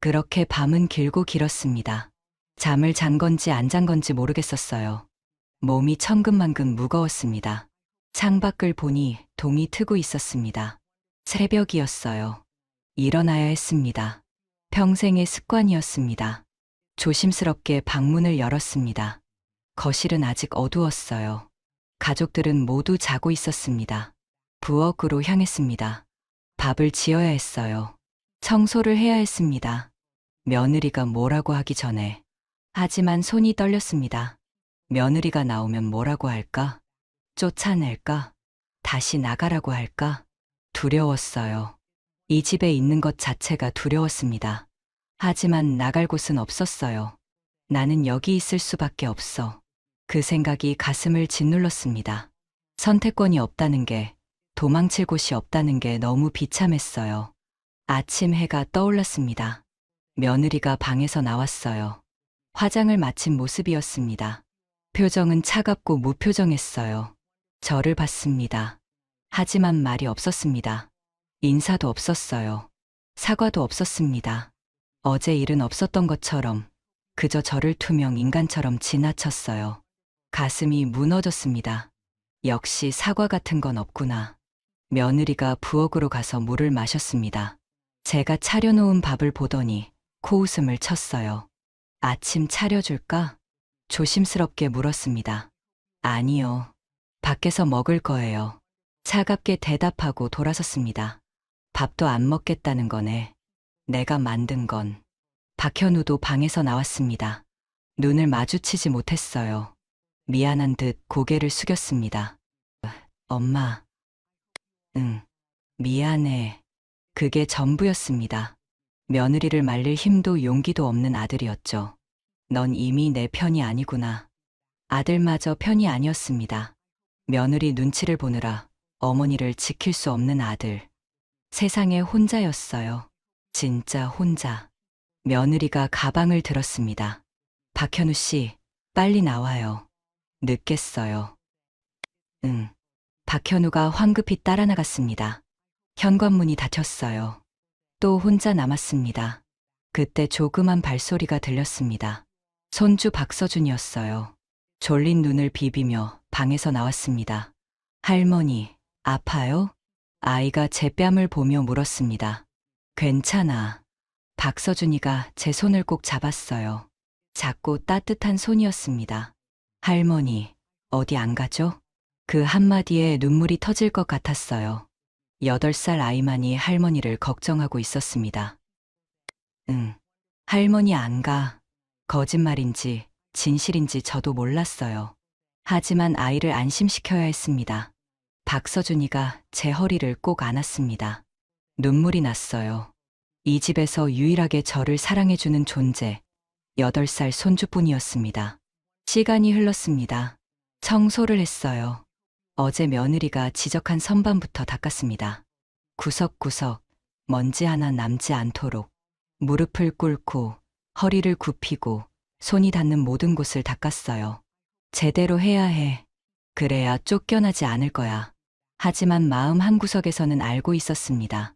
그렇게 밤은 길고 길었습니다. 잠을 잔 건지 안 잔 건지 모르겠었어요. 몸이 천근만근 무거웠습니다. 창밖을 보니 동이 트고 있었습니다. 새벽이었어요. 일어나야 했습니다. 평생의 습관이었습니다. 조심스럽게 방문을 열었습니다. 거실은 아직 어두웠어요. 가족들은 모두 자고 있었습니다. 부엌으로 향했습니다. 밥을 지어야 했어요. 청소를 해야 했습니다. 며느리가 뭐라고 하기 전에. 하지만 손이 떨렸습니다. 며느리가 나오면 뭐라고 할까? 쫓아낼까? 다시 나가라고 할까? 두려웠어요. 이 집에 있는 것 자체가 두려웠습니다. 하지만 나갈 곳은 없었어요. 나는 여기 있을 수밖에 없어. 그 생각이 가슴을 짓눌렀습니다. 선택권이 없다는 게, 도망칠 곳이 없다는 게 너무 비참했어요. 아침 해가 떠올랐습니다. 며느리가 방에서 나왔어요. 화장을 마친 모습이었습니다. 표정은 차갑고 무표정했어요. 저를 봤습니다. 하지만 말이 없었습니다. 인사도 없었어요. 사과도 없었습니다. 어제 일은 없었던 것처럼 그저 저를 투명 인간처럼 지나쳤어요. 가슴이 무너졌습니다. 역시 사과 같은 건 없구나. 며느리가 부엌으로 가서 물을 마셨습니다. 제가 차려놓은 밥을 보더니 코웃음을 쳤어요. 아침 차려줄까? 조심스럽게 물었습니다. 아니요. 밖에서 먹을 거예요. 차갑게 대답하고 돌아섰습니다. 밥도 안 먹겠다는 거네. 내가 만든 건. 박현우도 방에서 나왔습니다. 눈을 마주치지 못했어요. 미안한 듯 고개를 숙였습니다. 엄마. 응. 미안해. 그게 전부였습니다. 며느리를 말릴 힘도 용기도 없는 아들이었죠. 넌 이미 내 편이 아니구나. 아들마저 편이 아니었습니다. 며느리 눈치를 보느라 어머니를 지킬 수 없는 아들. 세상에 혼자였어요. 진짜 혼자. 며느리가 가방을 들었습니다. 박현우 씨, 빨리 나와요. 늦겠어요. 응. 박현우가 황급히 따라 나갔습니다. 현관문이 닫혔어요. 또 혼자 남았습니다. 그때 조그만 발소리가 들렸습니다. 손주 박서준이었어요. 졸린 눈을 비비며 방에서 나왔습니다. 할머니, 아파요? 아이가 제 뺨을 보며 물었습니다. 괜찮아. 박서준이가 제 손을 꼭 잡았어요. 작고 따뜻한 손이었습니다. 할머니, 어디 안 가죠? 그 한마디에 눈물이 터질 것 같았어요. 8살 아이만이 할머니를 걱정하고 있었습니다. 응. 할머니 안 가. 거짓말인지 진실인지 저도 몰랐어요. 하지만 아이를 안심시켜야 했습니다. 박서준이가 제 허리를 꼭 안았습니다. 눈물이 났어요. 이 집에서 유일하게 저를 사랑해주는 존재, 8살 손주뿐이었습니다. 시간이 흘렀습니다. 청소를 했어요. 어제 며느리가 지적한 선반부터 닦았습니다. 구석구석 먼지 하나 남지 않도록 무릎을 꿇고 허리를 굽히고 손이 닿는 모든 곳을 닦았어요. 제대로 해야 해. 그래야 쫓겨나지 않을 거야. 하지만 마음 한구석에서는 알고 있었습니다.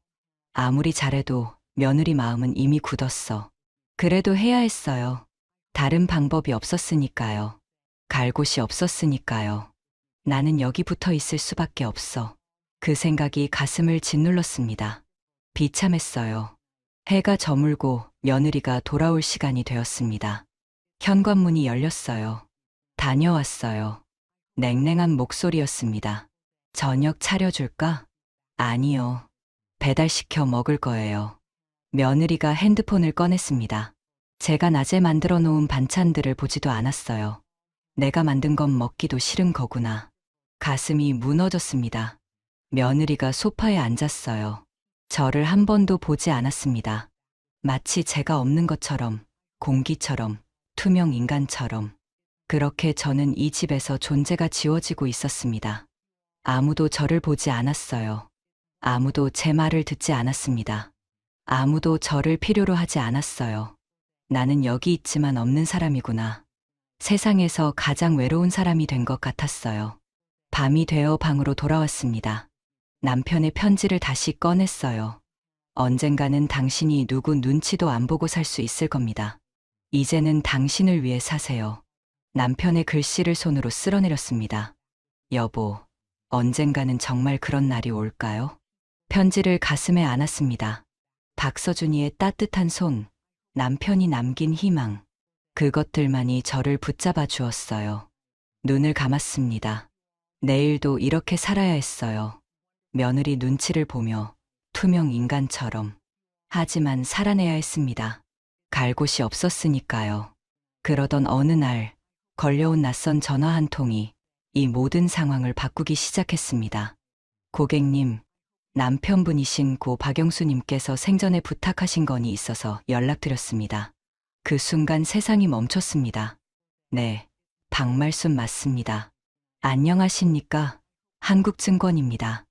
아무리 잘해도 며느리 마음은 이미 굳었어. 그래도 해야 했어요. 다른 방법이 없었으니까요. 갈 곳이 없었으니까요. 나는 여기 붙어 있을 수밖에 없어. 그 생각이 가슴을 짓눌렀습니다. 비참했어요. 해가 저물고 며느리가 돌아올 시간이 되었습니다. 현관문이 열렸어요. 다녀왔어요. 냉랭한 목소리였습니다. 저녁 차려줄까? 아니요. 배달시켜 먹을 거예요. 며느리가 핸드폰을 꺼냈습니다. 제가 낮에 만들어 놓은 반찬들을 보지도 않았어요. 내가 만든 건 먹기도 싫은 거구나. 가슴이 무너졌습니다. 며느리가 소파에 앉았어요. 저를 한 번도 보지 않았습니다. 마치 제가 없는 것처럼, 공기처럼, 투명 인간처럼. 그렇게 저는 이 집에서 존재가 지워지고 있었습니다. 아무도 저를 보지 않았어요. 아무도 제 말을 듣지 않았습니다. 아무도 저를 필요로 하지 않았어요. 나는 여기 있지만 없는 사람이구나. 세상에서 가장 외로운 사람이 된 것 같았어요. 밤이 되어 방으로 돌아왔습니다. 남편의 편지를 다시 꺼냈어요. 언젠가는 당신이 누구 눈치도 안 보고 살 수 있을 겁니다. 이제는 당신을 위해 사세요. 남편의 글씨를 손으로 쓸어내렸습니다. 여보, 언젠가는 정말 그런 날이 올까요? 편지를 가슴에 안았습니다. 박서준이의 따뜻한 손, 남편이 남긴 희망, 그것들만이 저를 붙잡아 주었어요. 눈을 감았습니다. 내일도 이렇게 살아야 했어요. 며느리 눈치를 보며 투명 인간처럼. 하지만 살아내야 했습니다. 갈 곳이 없었으니까요. 그러던 어느 날 걸려온 낯선 전화 한 통이 이 모든 상황을 바꾸기 시작했습니다. 고객님, 남편분이신 고 박영수님께서 생전에 부탁하신 건이 있어서 연락드렸습니다. 그 순간 세상이 멈췄습니다. 네, 박말순 맞습니다. 안녕하십니까? 한국증권입니다.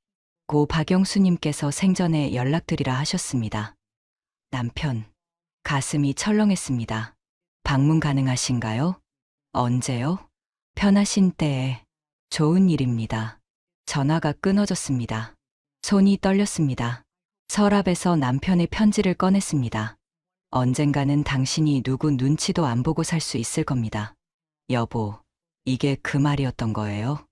고 박영수님께서 생전에 연락드리라 하셨습니다. 남편, 가슴이 철렁했습니다. 방문 가능하신가요? 언제요? 편하신 때에. 좋은 일입니다. 전화가 끊어졌습니다. 손이 떨렸습니다. 서랍에서 남편의 편지를 꺼냈습니다. 언젠가는 당신이 누구 눈치도 안 보고 살 수 있을 겁니다. 여보, 이게 그 말이었던 거예요?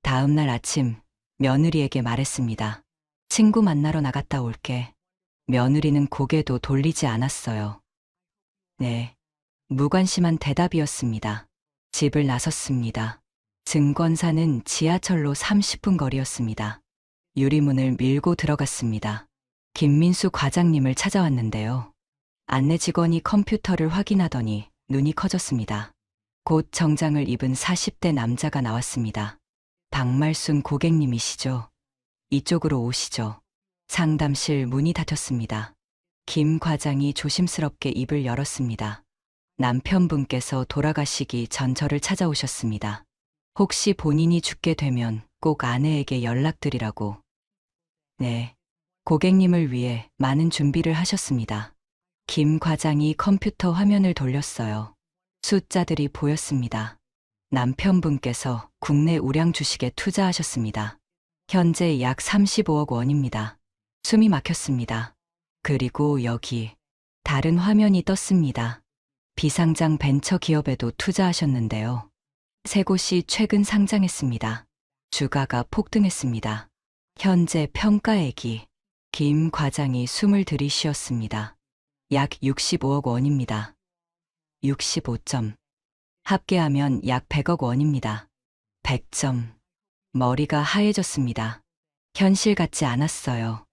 다음 날 아침 며느리에게 말했습니다. 친구 만나러 나갔다 올게. 며느리는 고개도 돌리지 않았어요. 네, 무관심한 대답이었습니다. 집을 나섰습니다. 증권사는 지하철로 30분 거리였습니다. 유리문을 밀고 들어갔습니다. 김민수 과장님을 찾아왔는데요. 안내 직원이 컴퓨터를 확인하더니 눈이 커졌습니다. 곧 정장을 입은 40대 남자가 나왔습니다. 박말순 고객님이시죠? 이쪽으로 오시죠. 상담실 문이 닫혔습니다. 김 과장이 조심스럽게 입을 열었습니다. 남편분께서 돌아가시기 전 저를 찾아오셨습니다. 혹시 본인이 죽게 되면 꼭 아내에게 연락드리라고. 네, 고객님을 위해 많은 준비를 하셨습니다. 김 과장이 컴퓨터 화면을 돌렸어요. 숫자들이 보였습니다. 남편분께서 국내 우량 주식에 투자하셨습니다. 현재 약 35억 원입니다. 숨이 막혔습니다. 그리고 여기 다른 화면이 떴습니다. 비상장 벤처 기업에도 투자하셨는데요. 세 곳이 최근 상장했습니다. 주가가 폭등했습니다. 현재 평가액이 김 과장이 숨을 들이쉬었습니다. 약 65억 원입니다. 65점. 합계하면 약 100억 원입니다. 100점. 머리가 하얘졌습니다. 현실 같지 않았어요.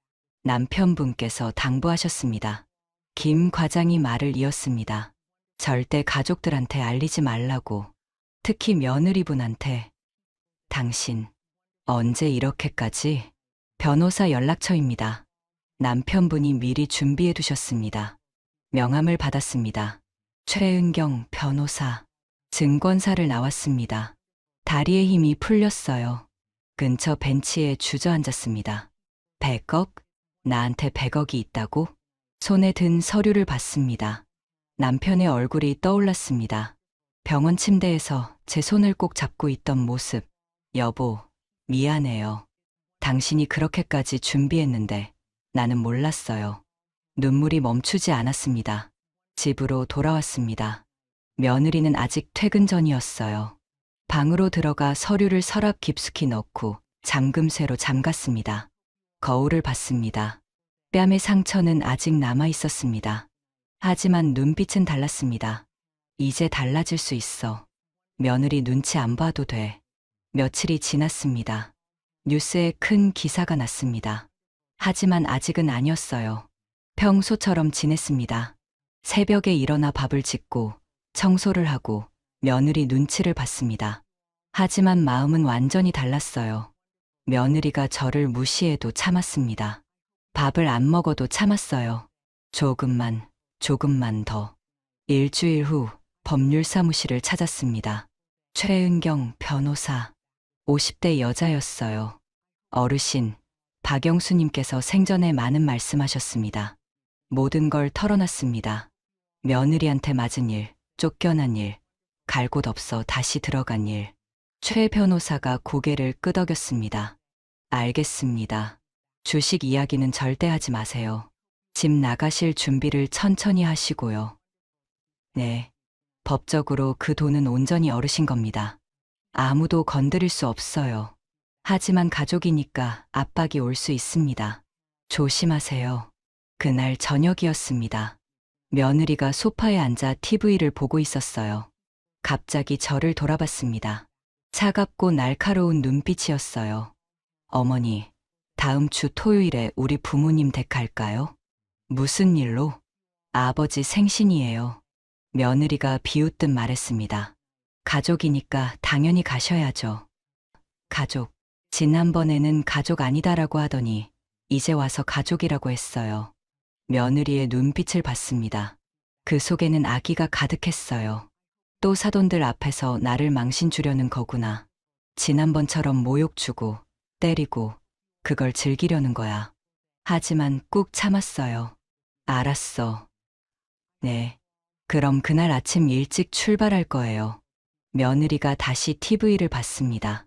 남편분께서 당부하셨습니다. 김 과장이 말을 이었습니다. 절대 가족들한테 알리지 말라고. 특히 며느리분한테. 당신, 언제 이렇게까지? 변호사 연락처입니다. 남편분이 미리 준비해 두셨습니다. 명함을 받았습니다. 최은경 변호사. 증권사를 나왔습니다. 다리에 힘이 풀렸어요. 근처 벤치에 주저앉았습니다. 100억? 나한테 100억이 있다고? 손에 든 서류를 봤습니다. 남편의 얼굴이 떠올랐습니다. 병원 침대에서 제 손을 꼭 잡고 있던 모습. 여보, 미안해요. 당신이 그렇게까지 준비했는데 나는 몰랐어요. 눈물이 멈추지 않았습니다. 집으로 돌아왔습니다. 며느리는 아직 퇴근 전이었어요. 방으로 들어가 서류를 서랍 깊숙이 넣고 잠금쇠로 잠갔습니다. 거울을 봤습니다. 뺨의 상처는 아직 남아 있었습니다. 하지만 눈빛은 달랐습니다. 이제 달라질 수 있어. 며느리 눈치 안 봐도 돼. 며칠이 지났습니다. 뉴스에 큰 기사가 났습니다. 하지만 아직은 아니었어요. 평소처럼 지냈습니다. 새벽에 일어나 밥을 짓고 청소를 하고 며느리 눈치를 봤습니다. 하지만 마음은 완전히 달랐어요. 며느리가 저를 무시해도 참았습니다. 밥을 안 먹어도 참았어요. 조금만 더. 일주일 후 법률사무실을 찾았습니다. 최은경 변호사. 50대 여자였어요. 어르신, 박영수님께서 생전에 많은 말씀하셨습니다. 모든 걸 털어놨습니다. 며느리한테 맞은 일, 쫓겨난 일, 갈 곳 없어 다시 들어간 일. 최 변호사가 고개를 끄덕였습니다. 알겠습니다. 주식 이야기는 절대 하지 마세요. 집 나가실 준비를 천천히 하시고요. 네. 법적으로 그 돈은 온전히 어르신 겁니다. 아무도 건드릴 수 없어요. 하지만 가족이니까 압박이 올 수 있습니다. 조심하세요. 그날 저녁이었습니다. 며느리가 소파에 앉아 TV를 보고 있었어요. 갑자기 저를 돌아봤습니다. 차갑고 날카로운 눈빛이었어요. 어머니, 다음 주 토요일에 우리 부모님 댁 갈까요? 무슨 일로? 아버지 생신이에요. 며느리가 비웃듯 말했습니다. 가족이니까 당연히 가셔야죠. 가족. 지난번에는 가족 아니다라고 하더니 이제 와서 가족이라고 했어요. 며느리의 눈빛을 봤습니다. 그 속에는 아기가 가득했어요. 또 사돈들 앞에서 나를 망신 주려는 거구나. 지난번처럼 모욕 주고 때리고 그걸 즐기려는 거야. 하지만 꾹 참았어요. 알았어. 네. 그럼 그날 아침 일찍 출발할 거예요. 며느리가 다시 TV를 봤습니다.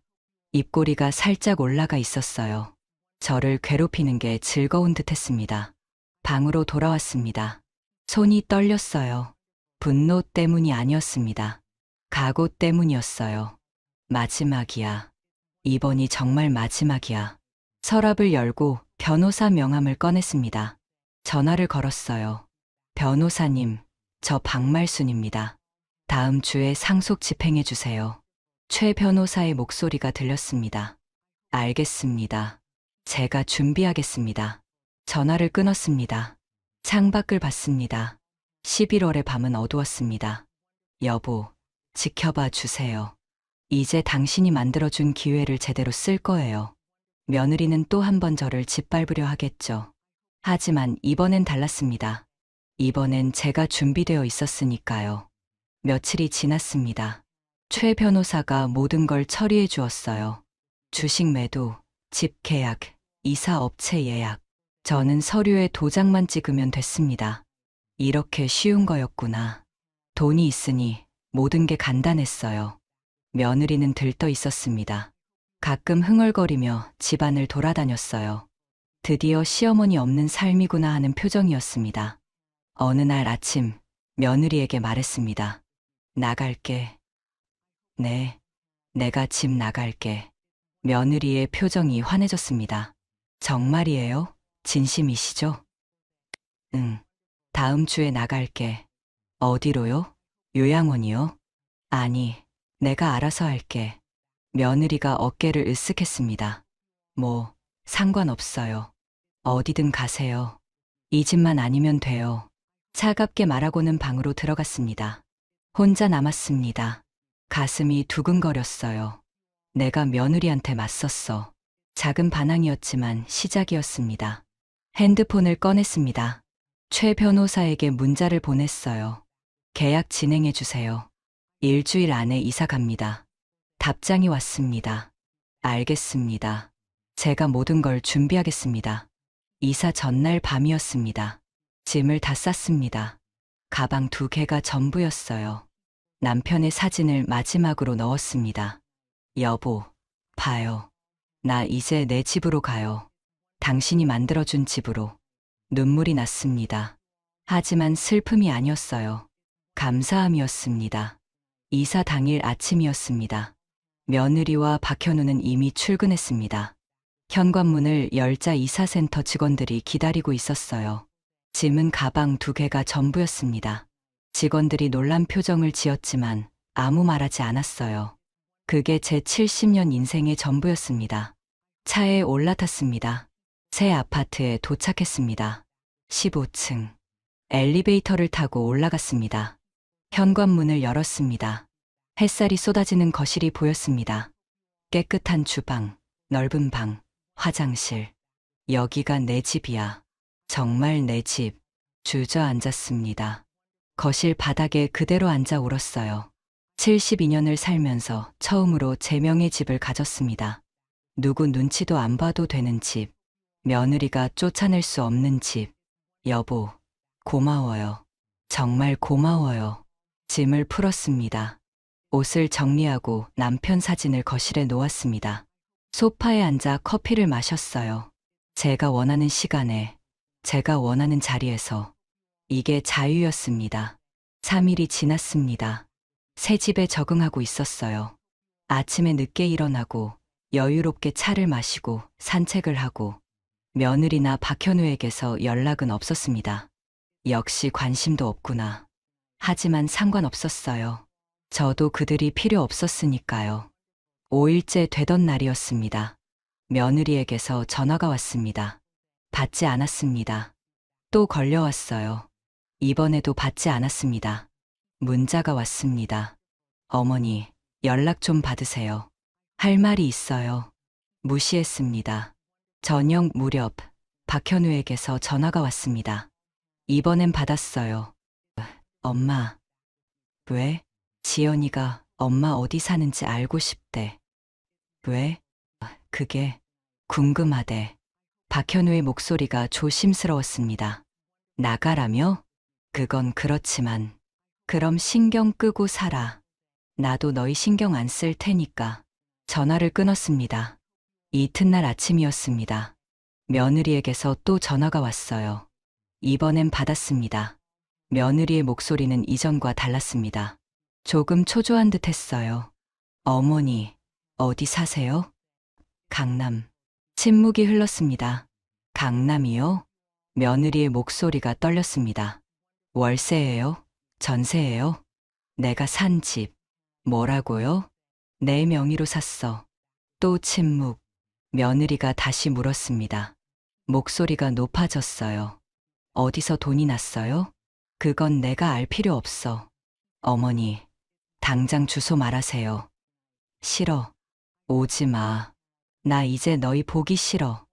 입꼬리가 살짝 올라가 있었어요. 저를 괴롭히는 게 즐거운 듯 했습니다. 방으로 돌아왔습니다. 손이 떨렸어요. 분노 때문이 아니었습니다. 각오 때문이었어요. 마지막이야. 이번이 정말 마지막이야. 서랍을 열고 변호사 명함을 꺼냈습니다. 전화를 걸었어요. 변호사님, 저 박말순입니다. 다음 주에 상속 집행해 주세요. 최 변호사의 목소리가 들렸습니다. 알겠습니다. 제가 준비하겠습니다. 전화를 끊었습니다. 창밖을 봤습니다. 11월의 밤은 어두웠습니다. 여보, 지켜봐 주세요. 이제 당신이 만들어준 기회를 제대로 쓸 거예요. 며느리는 또 한 번 저를 짓밟으려 하겠죠. 하지만 이번엔 달랐습니다. 이번엔 제가 준비되어 있었으니까요. 며칠이 지났습니다. 최 변호사가 모든 걸 처리해 주었어요. 주식 매도, 집 계약, 이사 업체 예약. 저는 서류에 도장만 찍으면 됐습니다. 이렇게 쉬운 거였구나. 돈이 있으니 모든 게 간단했어요. 며느리는 들떠 있었습니다. 가끔 흥얼거리며 집안을 돌아다녔어요. 드디어 시어머니 없는 삶이구나 하는 표정이었습니다. 어느 날 아침 며느리에게 말했습니다. 나갈게. 네, 내가 집 나갈게. 며느리의 표정이 환해졌습니다. 정말이에요? 진심이시죠? 응, 다음 주에 나갈게. 어디로요? 요양원이요? 아니, 내가 알아서 할게. 며느리가 어깨를 으쓱했습니다. 뭐, 상관없어요. 어디든 가세요. 이 집만 아니면 돼요. 차갑게 말하고는 방으로 들어갔습니다. 혼자 남았습니다. 가슴이 두근거렸어요. 내가 며느리한테 맞섰어. 작은 반항이었지만 시작이었습니다. 핸드폰을 꺼냈습니다. 최 변호사에게 문자를 보냈어요. 계약 진행해주세요. 일주일 안에 이사 갑니다. 답장이 왔습니다. 알겠습니다. 제가 모든 걸 준비하겠습니다. 이사 전날 밤이었습니다. 짐을 다 쌌습니다. 가방 2개가 전부였어요. 남편의 사진을 마지막으로 넣었습니다. 여보, 봐요. 나 이제 내 집으로 가요. 당신이 만들어준 집으로. 눈물이 났습니다. 하지만 슬픔이 아니었어요. 감사함이었습니다. 이사 당일 아침이었습니다. 며느리와 박현우는 이미 출근했습니다. 현관문을 열자 이사센터 직원들이 기다리고 있었어요. 짐은 가방 2개가 전부였습니다. 직원들이 놀란 표정을 지었지만 아무 말하지 않았어요. 그게 제 70년 인생의 전부였습니다. 차에 올라탔습니다. 새 아파트에 도착했습니다. 15층. 엘리베이터를 타고 올라갔습니다. 현관문을 열었습니다. 햇살이 쏟아지는 거실이 보였습니다. 깨끗한 주방, 넓은 방, 화장실. 여기가 내 집이야. 정말 내 집. 주저앉았습니다. 거실 바닥에 그대로 앉아 울었어요. 72년을 살면서 처음으로 제 명의 집을 가졌습니다. 누구 눈치도 안 봐도 되는 집. 며느리가 쫓아낼 수 없는 집. 여보, 고마워요. 정말 고마워요. 짐을 풀었습니다. 옷을 정리하고 남편 사진을 거실에 놓았습니다. 소파에 앉아 커피를 마셨어요. 제가 원하는 시간에, 제가 원하는 자리에서. 이게 자유였습니다. 3일이 지났습니다. 새 집에 적응하고 있었어요. 아침에 늦게 일어나고 여유롭게 차를 마시고 산책을 하고 며느리나 박현우에게서 연락은 없었습니다. 역시 관심도 없구나. 하지만 상관없었어요. 저도 그들이 필요 없었으니까요. 5일째 되던 날이었습니다. 며느리에게서 전화가 왔습니다. 받지 않았습니다. 또 걸려왔어요. 이번에도 받지 않았습니다. 문자가 왔습니다. 어머니, 연락 좀 받으세요. 할 말이 있어요. 무시했습니다. 저녁 무렵 박현우에게서 전화가 왔습니다. 이번엔 받았어요. 엄마. 왜? 지연이가 엄마 어디 사는지 알고 싶대. 왜? 그게 궁금하대. 박현우의 목소리가 조심스러웠습니다. 나가라며? 그건 그렇지만. 그럼 신경 끄고 살아. 나도 너희 신경 안 쓸 테니까. 전화를 끊었습니다. 이튿날 아침이었습니다. 며느리에게서 또 전화가 왔어요. 이번엔 받았습니다. 며느리의 목소리는 이전과 달랐습니다. 조금 초조한 듯 했어요. 어머니, 어디 사세요? 강남. 침묵이 흘렀습니다. 강남이요? 며느리의 목소리가 떨렸습니다. 월세예요? 전세예요? 내가 산 집. 뭐라고요? 내 명의로 샀어. 또 침묵. 며느리가 다시 물었습니다. 목소리가 높아졌어요. 어디서 돈이 났어요? 그건 내가 알 필요 없어. 어머니, 당장 주소 말하세요. 싫어. 오지 마. 나 이제 너희 보기 싫어.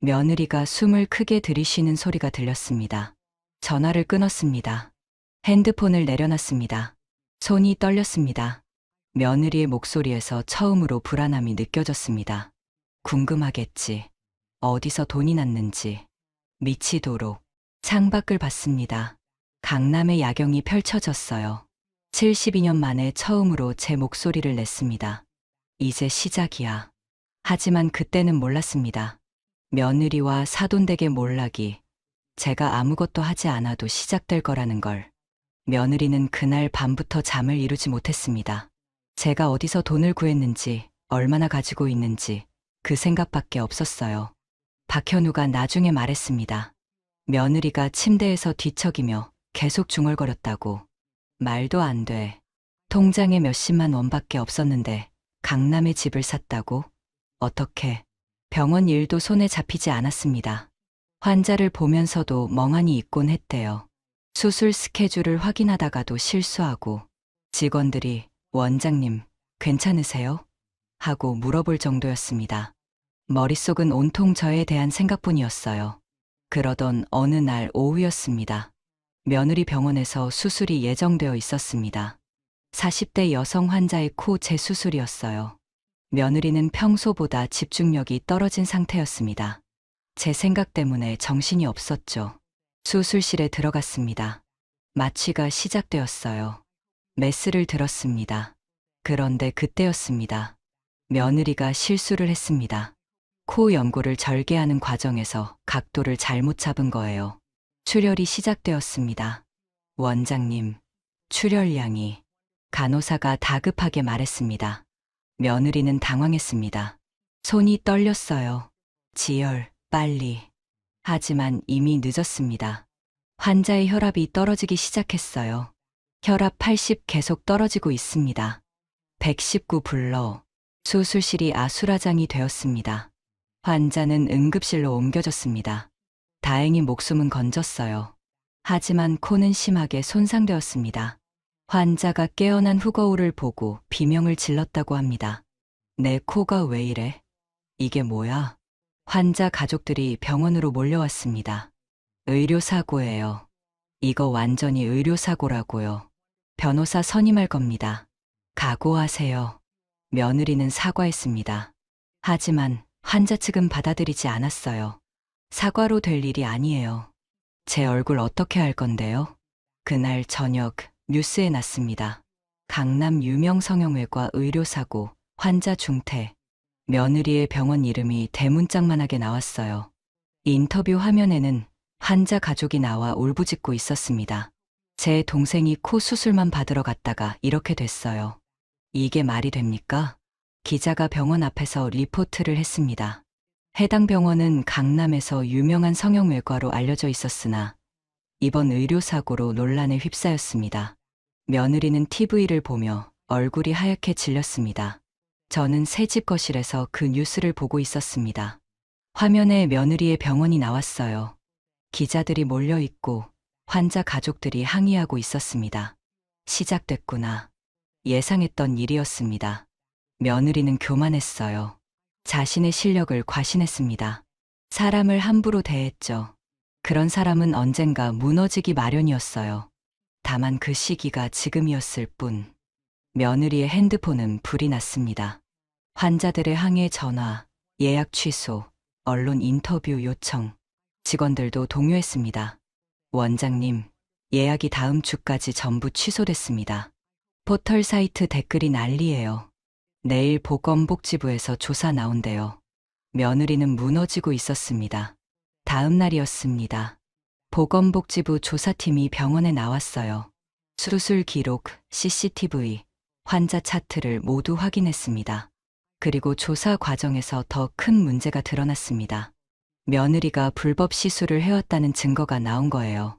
며느리가 숨을 크게 들이쉬는 소리가 들렸습니다. 전화를 끊었습니다. 핸드폰을 내려놨습니다. 손이 떨렸습니다. 며느리의 목소리에서 처음으로 불안함이 느껴졌습니다. 궁금하겠지. 어디서 돈이 났는지. 미치도록. 창밖을 봤습니다. 강남의 야경이 펼쳐졌어요. 72년 만에 처음으로 제 목소리를 냈습니다. 이제 시작이야. 하지만 그때는 몰랐습니다. 며느리와 사돈댁의 몰락이 제가 아무것도 하지 않아도 시작될 거라는 걸. 며느리는 그날 밤부터 잠을 이루지 못했습니다. 제가 어디서 돈을 구했는지, 얼마나 가지고 있는지 그 생각밖에 없었어요. 박현우가 나중에 말했습니다. 며느리가 침대에서 뒤척이며 계속 중얼거렸다고. 말도 안 돼. 통장에 몇십만 원밖에 없었는데 강남에 집을 샀다고? 어떻게? 병원 일도 손에 잡히지 않았습니다. 환자를 보면서도 멍하니 있곤 했대요. 수술 스케줄을 확인하다가도 실수하고 직원들이 원장님, 괜찮으세요? 하고 물어볼 정도였습니다. 머릿속은 온통 저에 대한 생각뿐이었어요. 그러던 어느 날 오후였습니다. 며느리 병원에서 수술이 예정되어 있었습니다. 40대 여성 환자의 코 재수술이었어요. 며느리는 평소보다 집중력이 떨어진 상태였습니다. 제 생각 때문에 정신이 없었죠. 수술실에 들어갔습니다. 마취가 시작되었어요. 메스를 들었습니다. 그런데 그때였습니다. 며느리가 실수를 했습니다. 코 연골을 절개하는 과정에서 각도를 잘못 잡은 거예요. 출혈이 시작되었습니다. 원장님, 출혈량이. 간호사가 다급하게 말했습니다. 며느리는 당황했습니다. 손이 떨렸어요. 지혈, 빨리. 하지만 이미 늦었습니다. 환자의 혈압이 떨어지기 시작했어요. 혈압 80 계속 떨어지고 있습니다. 119 불러. 수술실이 아수라장이 되었습니다. 환자는 응급실로 옮겨졌습니다. 다행히 목숨은 건졌어요. 하지만 코는 심하게 손상되었습니다. 환자가 깨어난 후 거울을 보고 비명을 질렀다고 합니다. 내 코가 왜 이래? 이게 뭐야? 환자 가족들이 병원으로 몰려왔습니다. 의료사고예요. 이거 완전히 의료사고라고요. 변호사 선임할 겁니다. 각오하세요. 며느리는 사과했습니다. 하지만 환자 측은 받아들이지 않았어요. 사과로 될 일이 아니에요. 제 얼굴 어떻게 할 건데요? 그날 저녁 뉴스에 났습니다. 강남 유명 성형외과 의료사고, 환자 중퇴. 며느리의 병원 이름이 대문짝만하게 나왔어요. 인터뷰 화면에는 환자 가족이 나와 울부짖고 있었습니다. 제 동생이 코 수술만 받으러 갔다가 이렇게 됐어요. 이게 말이 됩니까? 기자가 병원 앞에서 리포트를 했습니다. 해당 병원은 강남에서 유명한 성형외과로 알려져 있었으나 이번 의료사고로 논란에 휩싸였습니다. 며느리는 TV를 보며 얼굴이 하얗게 질렸습니다. 저는 새집 거실에서 그 뉴스를 보고 있었습니다. 화면에 며느리의 병원이 나왔어요. 기자들이 몰려있고 환자 가족들이 항의하고 있었습니다. 시작됐구나. 예상했던 일이었습니다. 며느리는 교만했어요. 자신의 실력을 과신했습니다. 사람을 함부로 대했죠. 그런 사람은 언젠가 무너지기 마련이었어요. 다만 그 시기가 지금이었을 뿐. 며느리의 핸드폰은 불이 났습니다. 환자들의 항해 전화, 예약 취소, 언론 인터뷰 요청, 직원들도 동요했습니다. 원장님, 예약이 다음 주까지 전부 취소됐습니다. 포털 사이트 댓글이 난리예요. 내일 보건복지부에서 조사 나온대요. 며느리는 무너지고 있었습니다. 다음 날이었습니다. 보건복지부 조사팀이 병원에 나왔어요. 수술 기록, CCTV, 환자 차트를 모두 확인했습니다. 그리고 조사 과정에서 더 큰 문제가 드러났습니다. 며느리가 불법 시술을 해왔다는 증거가 나온 거예요.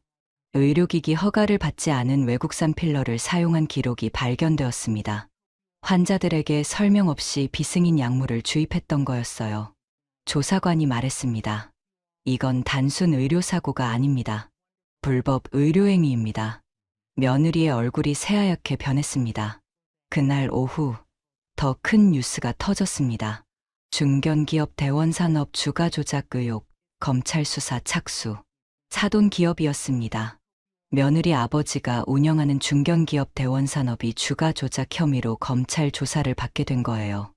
의료기기 허가를 받지 않은 외국산 필러를 사용한 기록이 발견되었습니다. 환자들에게 설명 없이 비승인 약물을 주입했던 거였어요. 조사관이 말했습니다. 이건 단순 의료사고가 아닙니다. 불법 의료행위입니다. 며느리의 얼굴이 새하얗게 변했습니다. 그날 오후 더 큰 뉴스가 터졌습니다. 중견기업 대원산업 주가 조작 의혹, 검찰 수사 착수. 사돈 기업이었습니다. 며느리 아버지가 운영하는 중견기업 대원산업이 주가 조작 혐의로 검찰 조사를 받게 된 거예요.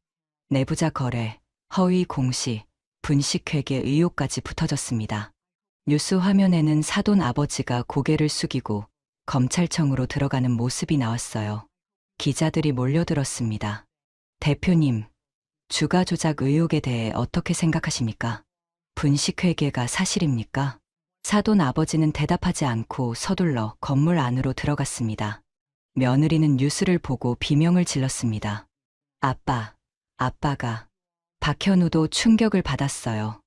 내부자 거래, 허위 공시, 분식회계 의혹까지 붙어졌습니다. 뉴스 화면에는 사돈 아버지가 고개를 숙이고 검찰청으로 들어가는 모습이 나왔어요. 기자들이 몰려들었습니다. 대표님, 주가 조작 의혹에 대해 어떻게 생각하십니까? 분식회계가 사실입니까? 사돈 아버지는 대답하지 않고 서둘러 건물 안으로 들어갔습니다. 며느리는 뉴스를 보고 비명을 질렀습니다. 아빠가. 박현우도 충격을 받았어요.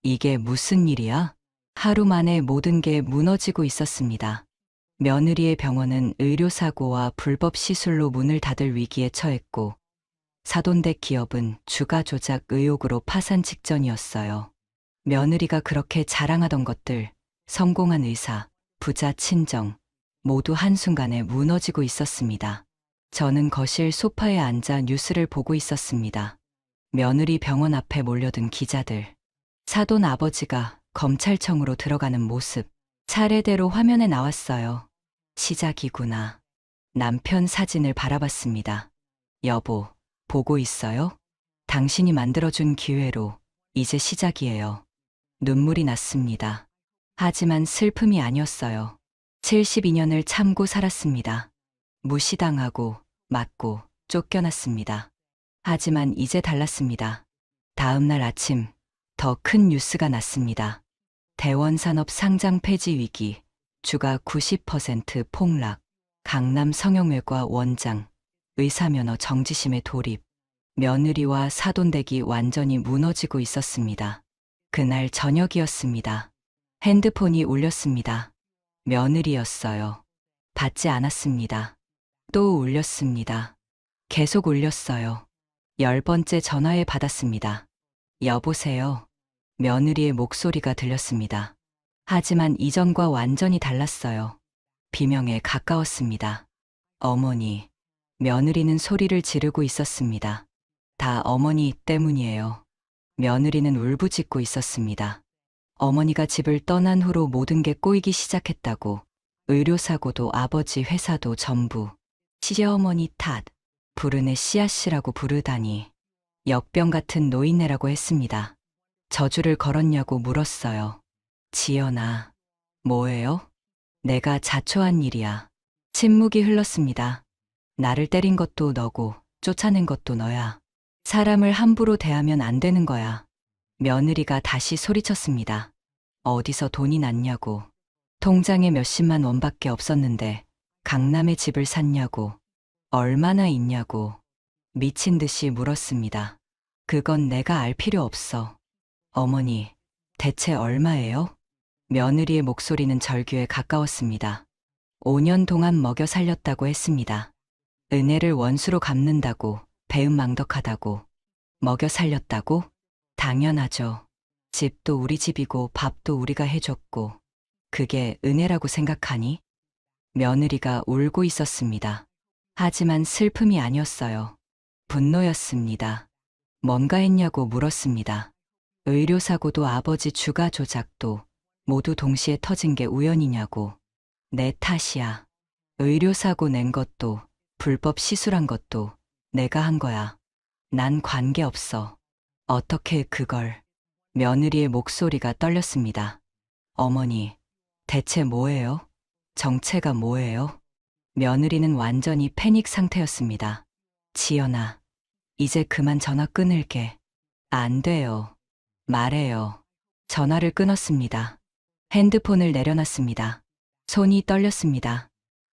이게 무슨 일이야? 하루 만에 모든 게 무너지고 있었습니다. 며느리의 병원은 의료사고와 불법 시술로 문을 닫을 위기에 처했고 사돈댁 기업은 주가 조작 의혹으로 파산 직전이었어요. 며느리가 그렇게 자랑하던 것들, 성공한 의사, 부자 친정, 모두 한순간에 무너지고 있었습니다. 저는 거실 소파에 앉아 뉴스를 보고 있었습니다. 며느리 병원 앞에 몰려든 기자들, 사돈 아버지가 검찰청으로 들어가는 모습, 차례대로 화면에 나왔어요. 시작이구나. 남편 사진을 바라봤습니다. 여보, 보고 있어요? 당신이 만들어준 기회로 이제 시작이에요. 눈물이 났습니다. 하지만 슬픔이 아니었어요. 72년을 참고 살았습니다. 무시당하고 맞고 쫓겨났습니다. 하지만 이제 달랐습니다. 다음 날 아침 더 큰 뉴스가 났습니다. 대원산업 상장 폐지 위기, 주가 90% 폭락, 강남 성형외과 원장, 의사면허 정지심에 돌입, 며느리와 사돈댁이 완전히 무너지고 있었습니다. 그날 저녁이었습니다. 핸드폰이 울렸습니다. 며느리였어요. 받지 않았습니다. 또 울렸습니다. 계속 울렸어요. 10번째 전화에 받았습니다. 여보세요. 며느리의 목소리가 들렸습니다. 하지만 이전과 완전히 달랐어요. 비명에 가까웠습니다. 어머니. 며느리는 소리를 지르고 있었습니다. 다 어머니 때문이에요. 며느리는 울부짖고 있었습니다. 어머니가 집을 떠난 후로 모든 게 꼬이기 시작했다고. 의료사고도 아버지 회사도 전부 시어머니 탓. 불운의 씨앗이라고 부르다니. 역병 같은 노인네라고 했습니다. 저주를 걸었냐고 물었어요. 지연아, 뭐예요? 내가 자초한 일이야. 침묵이 흘렀습니다. 나를 때린 것도 너고 쫓아낸 것도 너야. 사람을 함부로 대하면 안 되는 거야. 며느리가 다시 소리쳤습니다. 어디서 돈이 났냐고. 통장에 몇십만 원밖에 없었는데 강남에 집을 샀냐고. 얼마나 있냐고. 미친 듯이 물었습니다. 그건 내가 알 필요 없어. 어머니, 대체 얼마예요? 며느리의 목소리는 절규에 가까웠습니다. 5년 동안 먹여 살렸다고 했습니다. 은혜를 원수로 갚는다고, 배은망덕하다고, 먹여 살렸다고? 당연하죠. 집도 우리 집이고 밥도 우리가 해줬고, 그게 은혜라고 생각하니? 며느리가 울고 있었습니다. 하지만 슬픔이 아니었어요. 분노였습니다. 뭔가 했냐고 물었습니다. 의료사고도 아버지 주가 조작도 모두 동시에 터진 게 우연이냐고. 내 탓이야. 의료사고 낸 것도 불법 시술한 것도 내가 한 거야. 난 관계없어. 어떻게 그걸. 며느리의 목소리가 떨렸습니다. 어머니, 대체 뭐예요? 정체가 뭐예요? 며느리는 완전히 패닉 상태였습니다. 지연아, 이제 그만 전화 끊을게. 안 돼요. 말해요. 전화를 끊었습니다. 핸드폰을 내려놨습니다. 손이 떨렸습니다.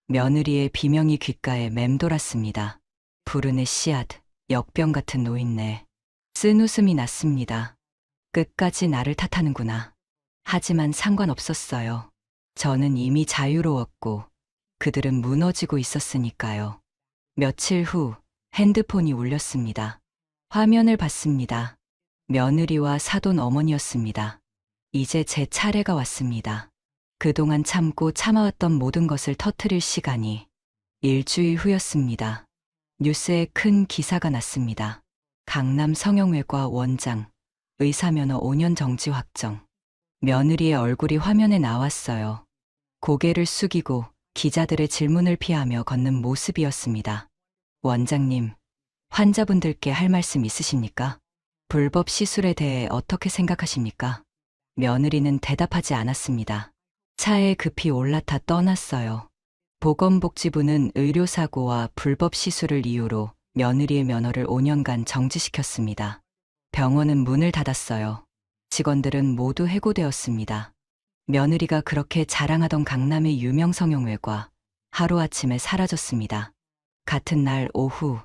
며느리의 비명이 귓가에 맴돌았습니다. 불운의 씨앗, 역병 같은 노인네. 쓴 웃음이 났습니다. 끝까지 나를 탓하는구나. 하지만 상관없었어요. 저는 이미 자유로웠고 그들은 무너지고 있었으니까요. 며칠 후 핸드폰이 울렸습니다. 화면을 봤습니다. 며느리와 사돈 어머니였습니다. 이제 제 차례가 왔습니다. 그동안 참고 참아왔던 모든 것을 터뜨릴 시간이 일주일 후였습니다. 뉴스에 큰 기사가 났습니다. 강남 성형외과 원장, 의사면허 5년 정지 확정. 며느리의 얼굴이 화면에 나왔어요. 고개를 숙이고 기자들의 질문을 피하며 걷는 모습이었습니다. 원장님, 환자분들께 할 말씀 있으십니까? 불법 시술에 대해 어떻게 생각하십니까? 며느리는 대답하지 않았습니다. 차에 급히 올라타 떠났어요. 보건복지부는 의료사고와 불법 시술을 이유로 며느리의 면허를 5년간 정지시켰습니다. 병원은 문을 닫았어요. 직원들은 모두 해고되었습니다. 며느리가 그렇게 자랑하던 강남의 유명 성형외과, 하루아침에 사라졌습니다. 같은 날 오후,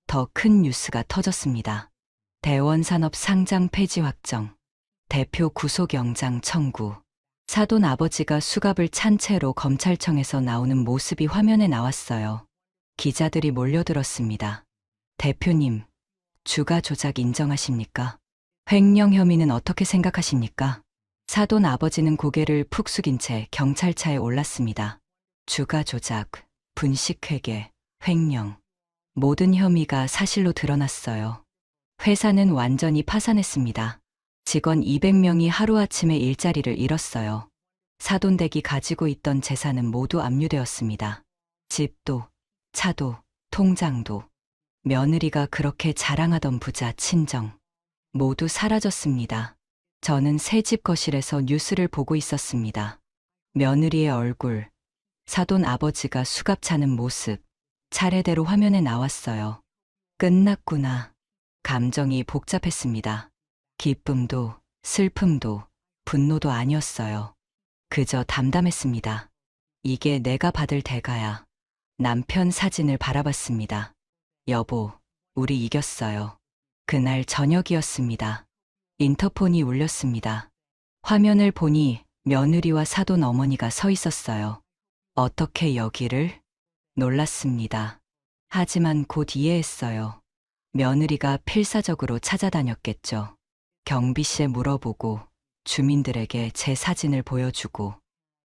더 큰 뉴스가 터졌습니다. 대원산업 상장 폐지 확정, 대표 구속영장 청구, 사돈 아버지가 수갑을 찬 채로 검찰청에서 나오는 모습이 화면에 나왔어요. 기자들이 몰려들었습니다. 대표님, 주가 조작 인정하십니까? 횡령 혐의는 어떻게 생각하십니까? 사돈 아버지는 고개를 푹 숙인 채 경찰차에 올랐습니다. 주가 조작, 분식회계, 횡령. 모든 혐의가 사실로 드러났어요. 회사는 완전히 파산했습니다. 직원 200명이 하루아침에 일자리를 잃었어요. 사돈댁이 가지고 있던 재산은 모두 압류되었습니다. 집도, 차도, 통장도. 며느리가 그렇게 자랑하던 부자, 친정. 모두 사라졌습니다. 저는 새집 거실에서 뉴스를 보고 있었습니다. 며느리의 얼굴, 사돈 아버지가 수갑 차는 모습, 차례대로 화면에 나왔어요. 끝났구나. 감정이 복잡했습니다. 기쁨도, 슬픔도, 분노도 아니었어요. 그저 담담했습니다. 이게 내가 받을 대가야. 남편 사진을 바라봤습니다. 여보, 우리 이겼어요. 그날 저녁이었습니다. 인터폰이 울렸습니다. 화면을 보니 며느리와 사돈 어머니가 서 있었어요. 어떻게 여기를? 놀랐습니다. 하지만 곧 이해했어요. 며느리가 필사적으로 찾아다녔겠죠. 경비실에 물어보고 주민들에게 제 사진을 보여주고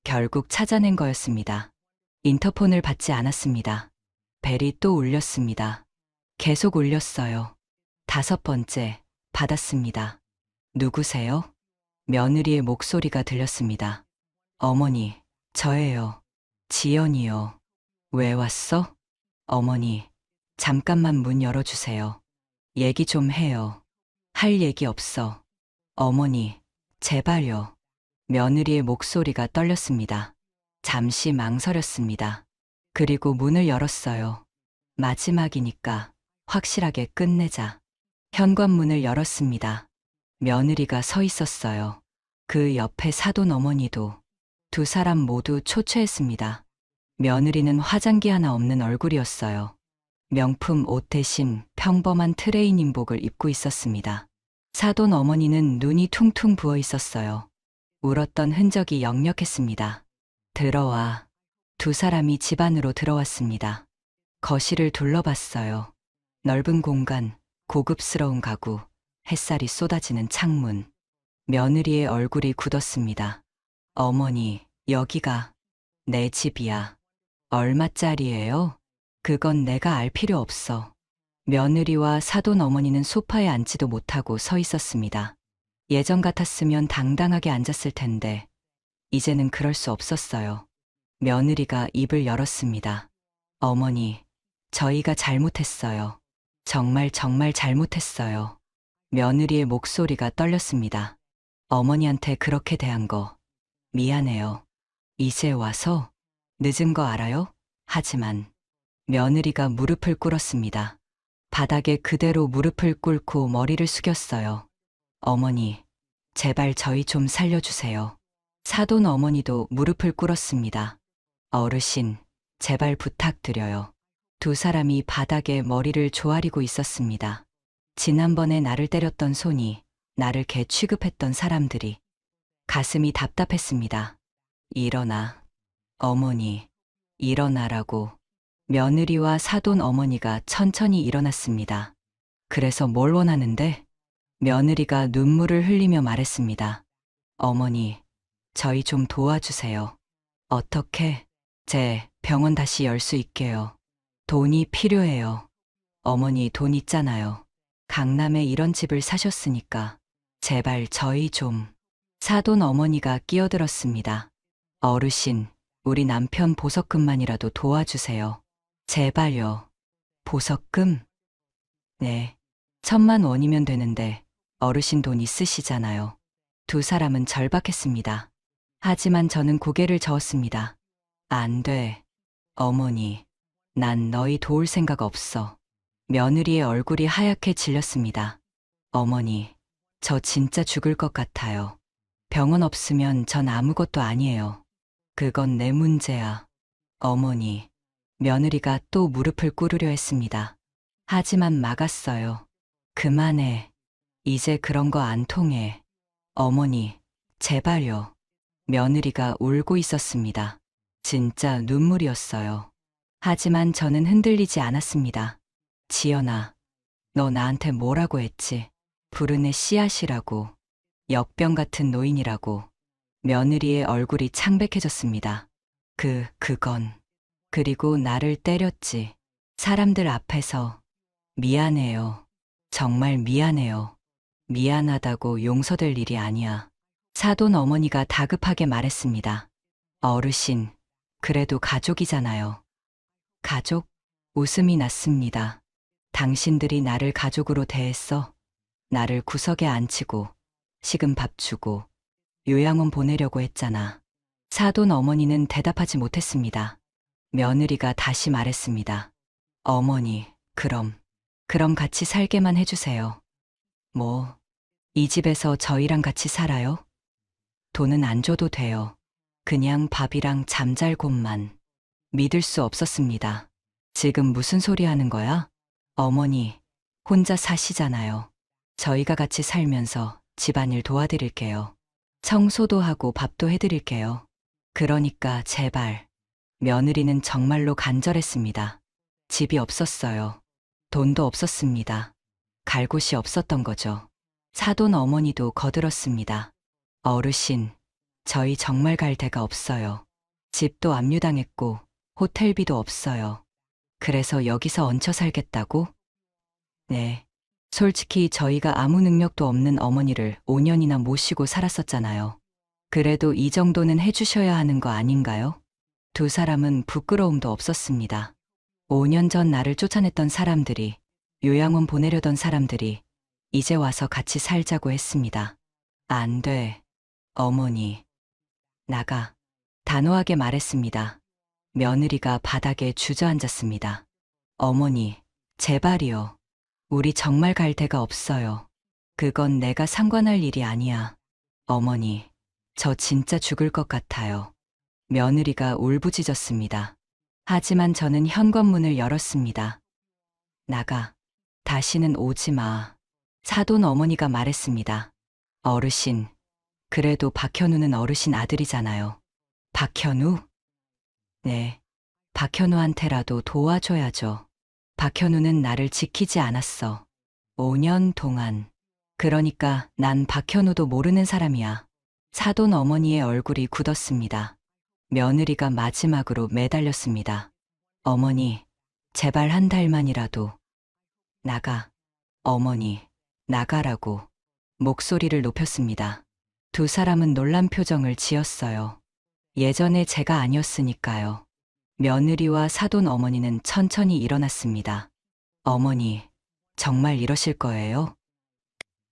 결국 찾아낸 거였습니다. 인터폰을 받지 않았습니다. 벨이 또 울렸습니다. 계속 울렸어요. 5번째, 받았습니다. 누구세요? 며느리의 목소리가 들렸습니다. 어머니, 저예요. 지연이요. 왜 왔어? 어머니, 잠깐만 문 열어주세요. 얘기 좀 해요. 할 얘기 없어. 어머니, 제발요. 며느리의 목소리가 떨렸습니다. 잠시 망설였습니다. 그리고 문을 열었어요. 마지막이니까 확실하게 끝내자. 현관문을 열었습니다. 며느리가 서 있었어요. 그 옆에 사돈 어머니도. 두 사람 모두 초췌했습니다. 며느리는 화장기 하나 없는 얼굴이었어요. 명품 옷 대신 평범한 트레이닝복을 입고 있었습니다. 사돈 어머니는 눈이 퉁퉁 부어 있었어요. 울었던 흔적이 역력했습니다. 들어와. 두 사람이 집 안으로 들어왔습니다. 거실을 둘러봤어요. 넓은 공간, 고급스러운 가구, 햇살이 쏟아지는 창문. 며느리의 얼굴이 굳었습니다. 어머니, 여기가 내 집이야. 얼마짜리예요? 그건 내가 알 필요 없어. 며느리와 사돈 어머니는 소파에 앉지도 못하고 서 있었습니다. 예전 같았으면 당당하게 앉았을 텐데, 이제는 그럴 수 없었어요. 며느리가 입을 열었습니다. 어머니, 저희가 잘못했어요. 정말 잘못했어요. 며느리의 목소리가 떨렸습니다. 어머니한테 그렇게 대한 거 미안해요. 이제 와서 늦은 거 알아요? 하지만 며느리가 무릎을 꿇었습니다. 바닥에 그대로 무릎을 꿇고 머리를 숙였어요. 어머니, 제발 저희 좀 살려주세요. 사돈 어머니도 무릎을 꿇었습니다. 어르신, 제발 부탁드려요. 두 사람이 바닥에 머리를 조아리고 있었습니다. 지난번에 나를 때렸던 손이, 나를 개 취급했던 사람들이. 가슴이 답답했습니다. 일어나. 어머니, 일어나라고. 며느리와 사돈 어머니가 천천히 일어났습니다. 그래서 뭘 원하는데? 며느리가 눈물을 흘리며 말했습니다. 어머니, 저희 좀 도와주세요. 어떻게? 제 병원 다시 열 수 있게요. 돈이 필요해요. 어머니 돈 있잖아요. 강남에 이런 집을 사셨으니까 제발 저희 좀. 사돈 어머니가 끼어들었습니다. 어르신, 우리 남편 보석금만이라도 도와주세요. 제발요. 보석금? 네. 1,000,000원이면 되는데 어르신 돈 있으시잖아요. 두 사람은 절박했습니다. 하지만 저는 고개를 저었습니다. 안 돼. 어머니, 난 너희 도울 생각 없어. 며느리의 얼굴이 하얗게 질렸습니다. 어머니, 저 진짜 죽을 것 같아요. 병원 없으면 전 아무것도 아니에요. 그건 내 문제야. 어머니, 며느리가 또 무릎을 꿇으려 했습니다. 하지만 막았어요. 그만해. 이제 그런 거 안 통해. 어머니, 제발요. 며느리가 울고 있었습니다. 진짜 눈물이었어요. 하지만 저는 흔들리지 않았습니다. 지연아, 너 나한테 뭐라고 했지? 불운의 씨앗이라고. 역병 같은 노인이라고. 며느리의 얼굴이 창백해졌습니다. 그건. 그리고 나를 때렸지. 사람들 앞에서. 미안해요. 정말 미안해요. 미안하다고 용서될 일이 아니야. 사돈 어머니가 다급하게 말했습니다. 어르신, 그래도 가족이잖아요. 가족? 웃음이 났습니다. 당신들이 나를 가족으로 대했어. 나를 구석에 앉히고, 식은 밥 주고, 요양원 보내려고 했잖아. 사돈 어머니는 대답하지 못했습니다. 며느리가 다시 말했습니다. 어머니, 그럼 같이 살게만 해주세요. 뭐, 이 집에서 저희랑 같이 살아요? 돈은 안 줘도 돼요. 그냥 밥이랑 잠잘 곳만. 믿을 수 없었습니다. 지금 무슨 소리 하는 거야? 어머니, 혼자 사시잖아요. 저희가 같이 살면서 집안일 도와드릴게요. 청소도 하고 밥도 해드릴게요. 그러니까 제발. 며느리는 정말로 간절했습니다. 집이 없었어요. 돈도 없었습니다. 갈 곳이 없었던 거죠. 사돈 어머니도 거들었습니다. 어르신, 저희 정말 갈 데가 없어요. 집도 압류당했고 호텔비도 없어요. 그래서 여기서 얹혀 살겠다고? 네. 솔직히 저희가 아무 능력도 없는 어머니를 5년이나 모시고 살았었잖아요. 그래도 이 정도는 해주셔야 하는 거 아닌가요? 두 사람은 부끄러움도 없었습니다. 5년 전 나를 쫓아냈던 사람들이, 요양원 보내려던 사람들이 이제 와서 같이 살자고 했습니다. 안 돼. 어머니. 나가. 단호하게 말했습니다. 며느리가 바닥에 주저앉았습니다. 어머니, 제발이요. 우리 정말 갈 데가 없어요. 그건 내가 상관할 일이 아니야. 어머니, 저 진짜 죽을 것 같아요. 며느리가 울부짖었습니다. 하지만 저는 현관문을 열었습니다. 나가. 다시는 오지 마. 사돈 어머니가 말했습니다. 어르신, 그래도 박현우는 어르신 아들이잖아요. 박현우? 네. 박현우한테라도 도와줘야죠. 박현우는 나를 지키지 않았어. 5년 동안. 그러니까 난 박현우도 모르는 사람이야. 사돈 어머니의 얼굴이 굳었습니다. 며느리가 마지막으로 매달렸습니다. 어머니, 제발 한 달만이라도. 나가. 어머니, 나가라고. 목소리를 높였습니다. 두 사람은 놀란 표정을 지었어요. 예전에 제가 아니었으니까요. 며느리와 사돈 어머니는 천천히 일어났습니다. 어머니, 정말 이러실 거예요?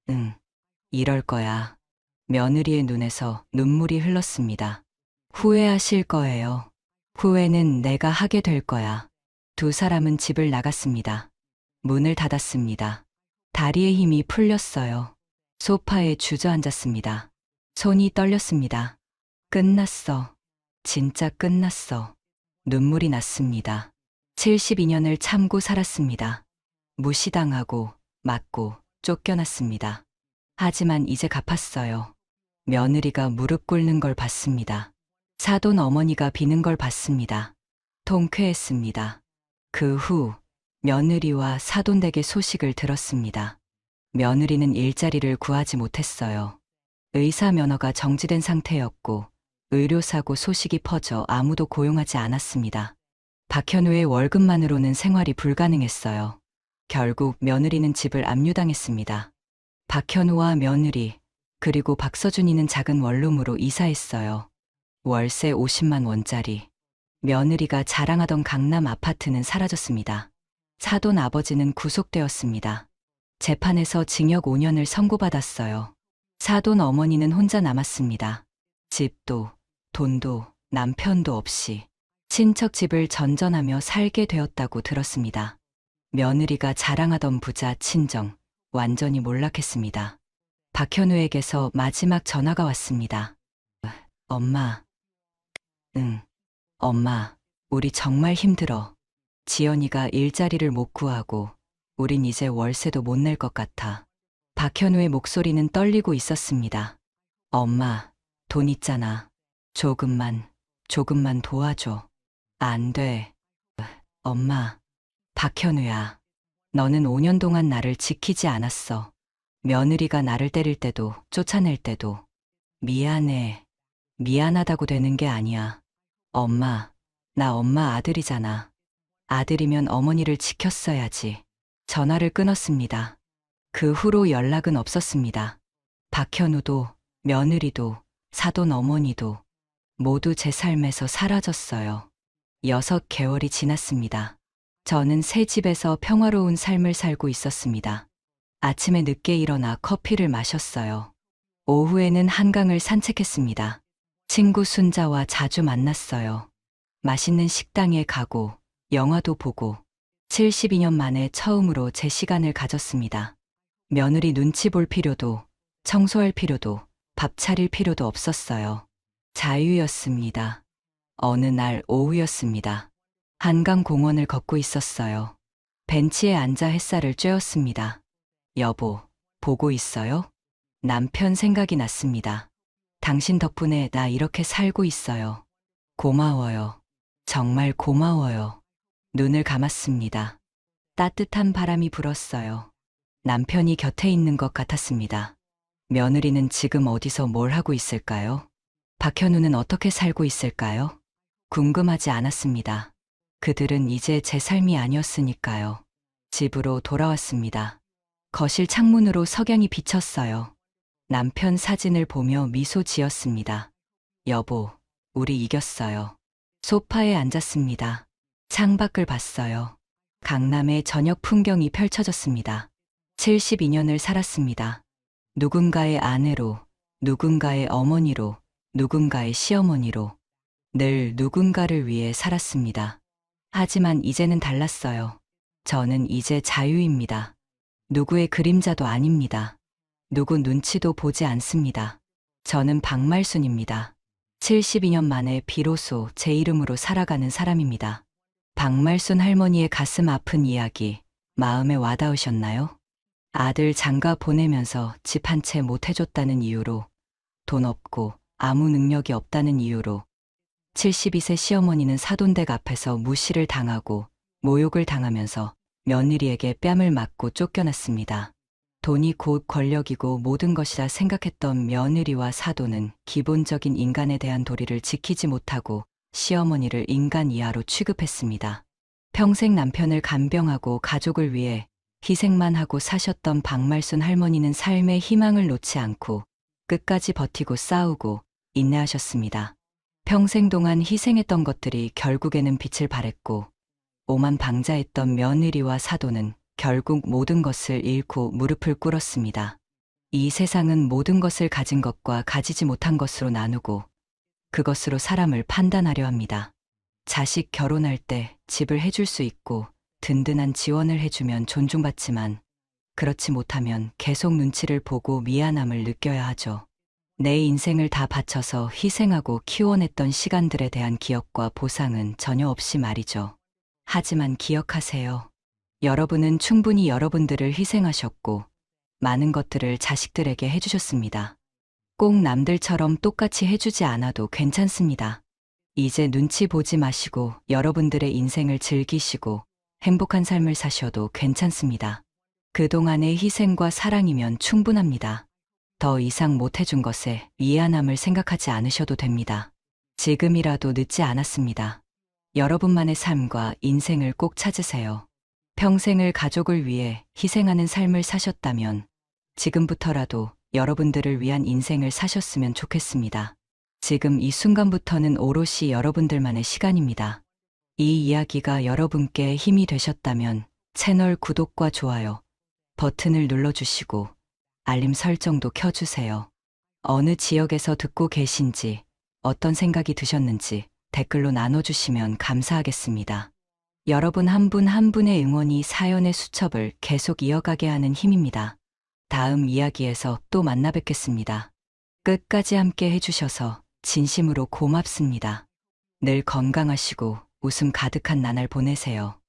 응, 이럴 거야. 며느리의 눈에서 눈물이 흘렀습니다. 후회하실 거예요. 후회는 내가 하게 될 거야. 두 사람은 집을 나갔습니다. 문을 닫았습니다. 다리의 힘이 풀렸어요. 소파에 주저앉았습니다. 손이 떨렸습니다. 끝났어. 진짜 끝났어. 눈물이 났습니다. 72년을 참고 살았습니다. 무시당하고, 맞고, 쫓겨났습니다. 하지만 이제 갚았어요. 며느리가 무릎 꿇는 걸 봤습니다. 사돈 어머니가 비는 걸 봤습니다. 통쾌했습니다. 그 후, 며느리와 사돈 댁의 소식을 들었습니다. 며느리는 일자리를 구하지 못했어요. 의사 면허가 정지된 상태였고, 의료사고 소식이 퍼져 아무도 고용하지 않았습니다. 박현우의 월급만으로는 생활이 불가능했어요. 결국 며느리는 집을 압류당했습니다. 박현우와 며느리, 그리고 박서준이는 작은 원룸으로 이사했어요. 월세 50만 원짜리. 며느리가 자랑하던 강남 아파트는 사라졌습니다. 사돈 아버지는 구속되었습니다. 재판에서 징역 5년을 선고받았어요. 사돈 어머니는 혼자 남았습니다. 집도, 돈도, 남편도 없이 친척 집을 전전하며 살게 되었다고 들었습니다. 며느리가 자랑하던 부자 친정, 완전히 몰락했습니다. 박현우에게서 마지막 전화가 왔습니다. 엄마. 응. 엄마, 우리 정말 힘들어. 지연이가 일자리를 못 구하고 우린 이제 월세도 못 낼 것 같아. 박현우의 목소리는 떨리고 있었습니다. 엄마, 돈 있잖아. 조금만 도와줘. 안 돼. 엄마, 박현우야. 너는 5년 동안 나를 지키지 않았어. 며느리가 나를 때릴 때도 쫓아낼 때도. 미안해. 미안하다고 되는 게 아니야. 엄마, 나 엄마 아들이잖아. 아들이면 어머니를 지켰어야지. 전화를 끊었습니다. 그 후로 연락은 없었습니다. 박현우도, 며느리도, 사돈 어머니도 모두 제 삶에서 사라졌어요. 6개월이 지났습니다. 저는 새 집에서 평화로운 삶을 살고 있었습니다. 아침에 늦게 일어나 커피를 마셨어요. 오후에는 한강을 산책했습니다. 친구 순자와 자주 만났어요. 맛있는 식당에 가고, 영화도 보고, 72년 만에 처음으로 제 시간을 가졌습니다. 며느리 눈치 볼 필요도, 청소할 필요도, 밥 차릴 필요도 없었어요. 자유였습니다. 어느 날 오후였습니다. 한강 공원을 걷고 있었어요. 벤치에 앉아 햇살을 쬐었습니다. 여보, 보고 있어요? 남편 생각이 났습니다. 당신 덕분에 나 이렇게 살고 있어요. 고마워요. 정말 고마워요. 눈을 감았습니다. 따뜻한 바람이 불었어요. 남편이 곁에 있는 것 같았습니다. 며느리는 지금 어디서 뭘 하고 있을까요? 박현우는 어떻게 살고 있을까요? 궁금하지 않았습니다. 그들은 이제 제 삶이 아니었으니까요. 집으로 돌아왔습니다. 거실 창문으로 석양이 비쳤어요. 남편 사진을 보며 미소 지었습니다. 여보, 우리 이겼어요. 소파에 앉았습니다. 창밖을 봤어요. 강남의 저녁 풍경이 펼쳐졌습니다. 72년을 살았습니다. 누군가의 아내로, 누군가의 어머니로, 누군가의 시어머니로. 늘 누군가를 위해 살았습니다. 하지만 이제는 달랐어요. 저는 이제 자유입니다. 누구의 그림자도 아닙니다. 누구 눈치도 보지 않습니다. 저는 박말순입니다. 72년 만에 비로소 제 이름으로 살아가는 사람입니다. 박말순 할머니의 가슴 아픈 이야기, 마음에 와닿으셨나요? 아들 장가 보내면서 집 한 채 못 해줬다는 이유로, 돈 없고 아무 능력이 없다는 이유로 72세 시어머니는 사돈댁 앞에서 무시를 당하고 모욕을 당하면서 며느리에게 뺨을 맞고 쫓겨났습니다. 돈이 곧 권력이고 모든 것이라 생각했던 며느리와 사돈은 기본적인 인간에 대한 도리를 지키지 못하고 시어머니를 인간 이하로 취급했습니다. 평생 남편을 간병하고 가족을 위해 희생만 하고 사셨던 박말순 할머니는 삶의 희망을 놓지 않고 끝까지 버티고 싸우고 인내하셨습니다. 평생 동안 희생했던 것들이 결국에는 빛을 발했고 오만방자했던 며느리와 사돈은 결국 모든 것을 잃고 무릎을 꿇었습니다. 이 세상은 모든 것을 가진 것과 가지지 못한 것으로 나누고 그것으로 사람을 판단하려 합니다. 자식 결혼할 때 집을 해줄 수 있고 든든한 지원을 해주면 존중받지만 그렇지 못하면 계속 눈치를 보고 미안함을 느껴야 하죠. 내 인생을 다 바쳐서 희생하고 키워냈던 시간들에 대한 기억과 보상은 전혀 없이 말이죠. 하지만 기억하세요. 여러분은 충분히 여러분들을 희생하셨고 많은 것들을 자식들에게 해주셨습니다. 꼭 남들처럼 똑같이 해주지 않아도 괜찮습니다. 이제 눈치 보지 마시고 여러분들의 인생을 즐기시고 행복한 삶을 사셔도 괜찮습니다. 그동안의 희생과 사랑이면 충분합니다. 더 이상 못해준 것에 미안함을 생각하지 않으셔도 됩니다. 지금이라도 늦지 않았습니다. 여러분만의 삶과 인생을 꼭 찾으세요. 평생을 가족을 위해 희생하는 삶을 사셨다면 지금부터라도 여러분들을 위한 인생을 사셨으면 좋겠습니다. 지금 이 순간부터는 오롯이 여러분들만의 시간입니다. 이 이야기가 여러분께 힘이 되셨다면 채널 구독과 좋아요 버튼을 눌러주시고 알림 설정도 켜주세요. 어느 지역에서 듣고 계신지 어떤 생각이 드셨는지 댓글로 나눠주시면 감사하겠습니다. 여러분 한 분 한 분의 응원이 사연의 수첩을 계속 이어가게 하는 힘입니다. 다음 이야기에서 또 만나 뵙겠습니다. 끝까지 함께 해주셔서 진심으로 고맙습니다. 늘 건강하시고 웃음 가득한 나날 보내세요.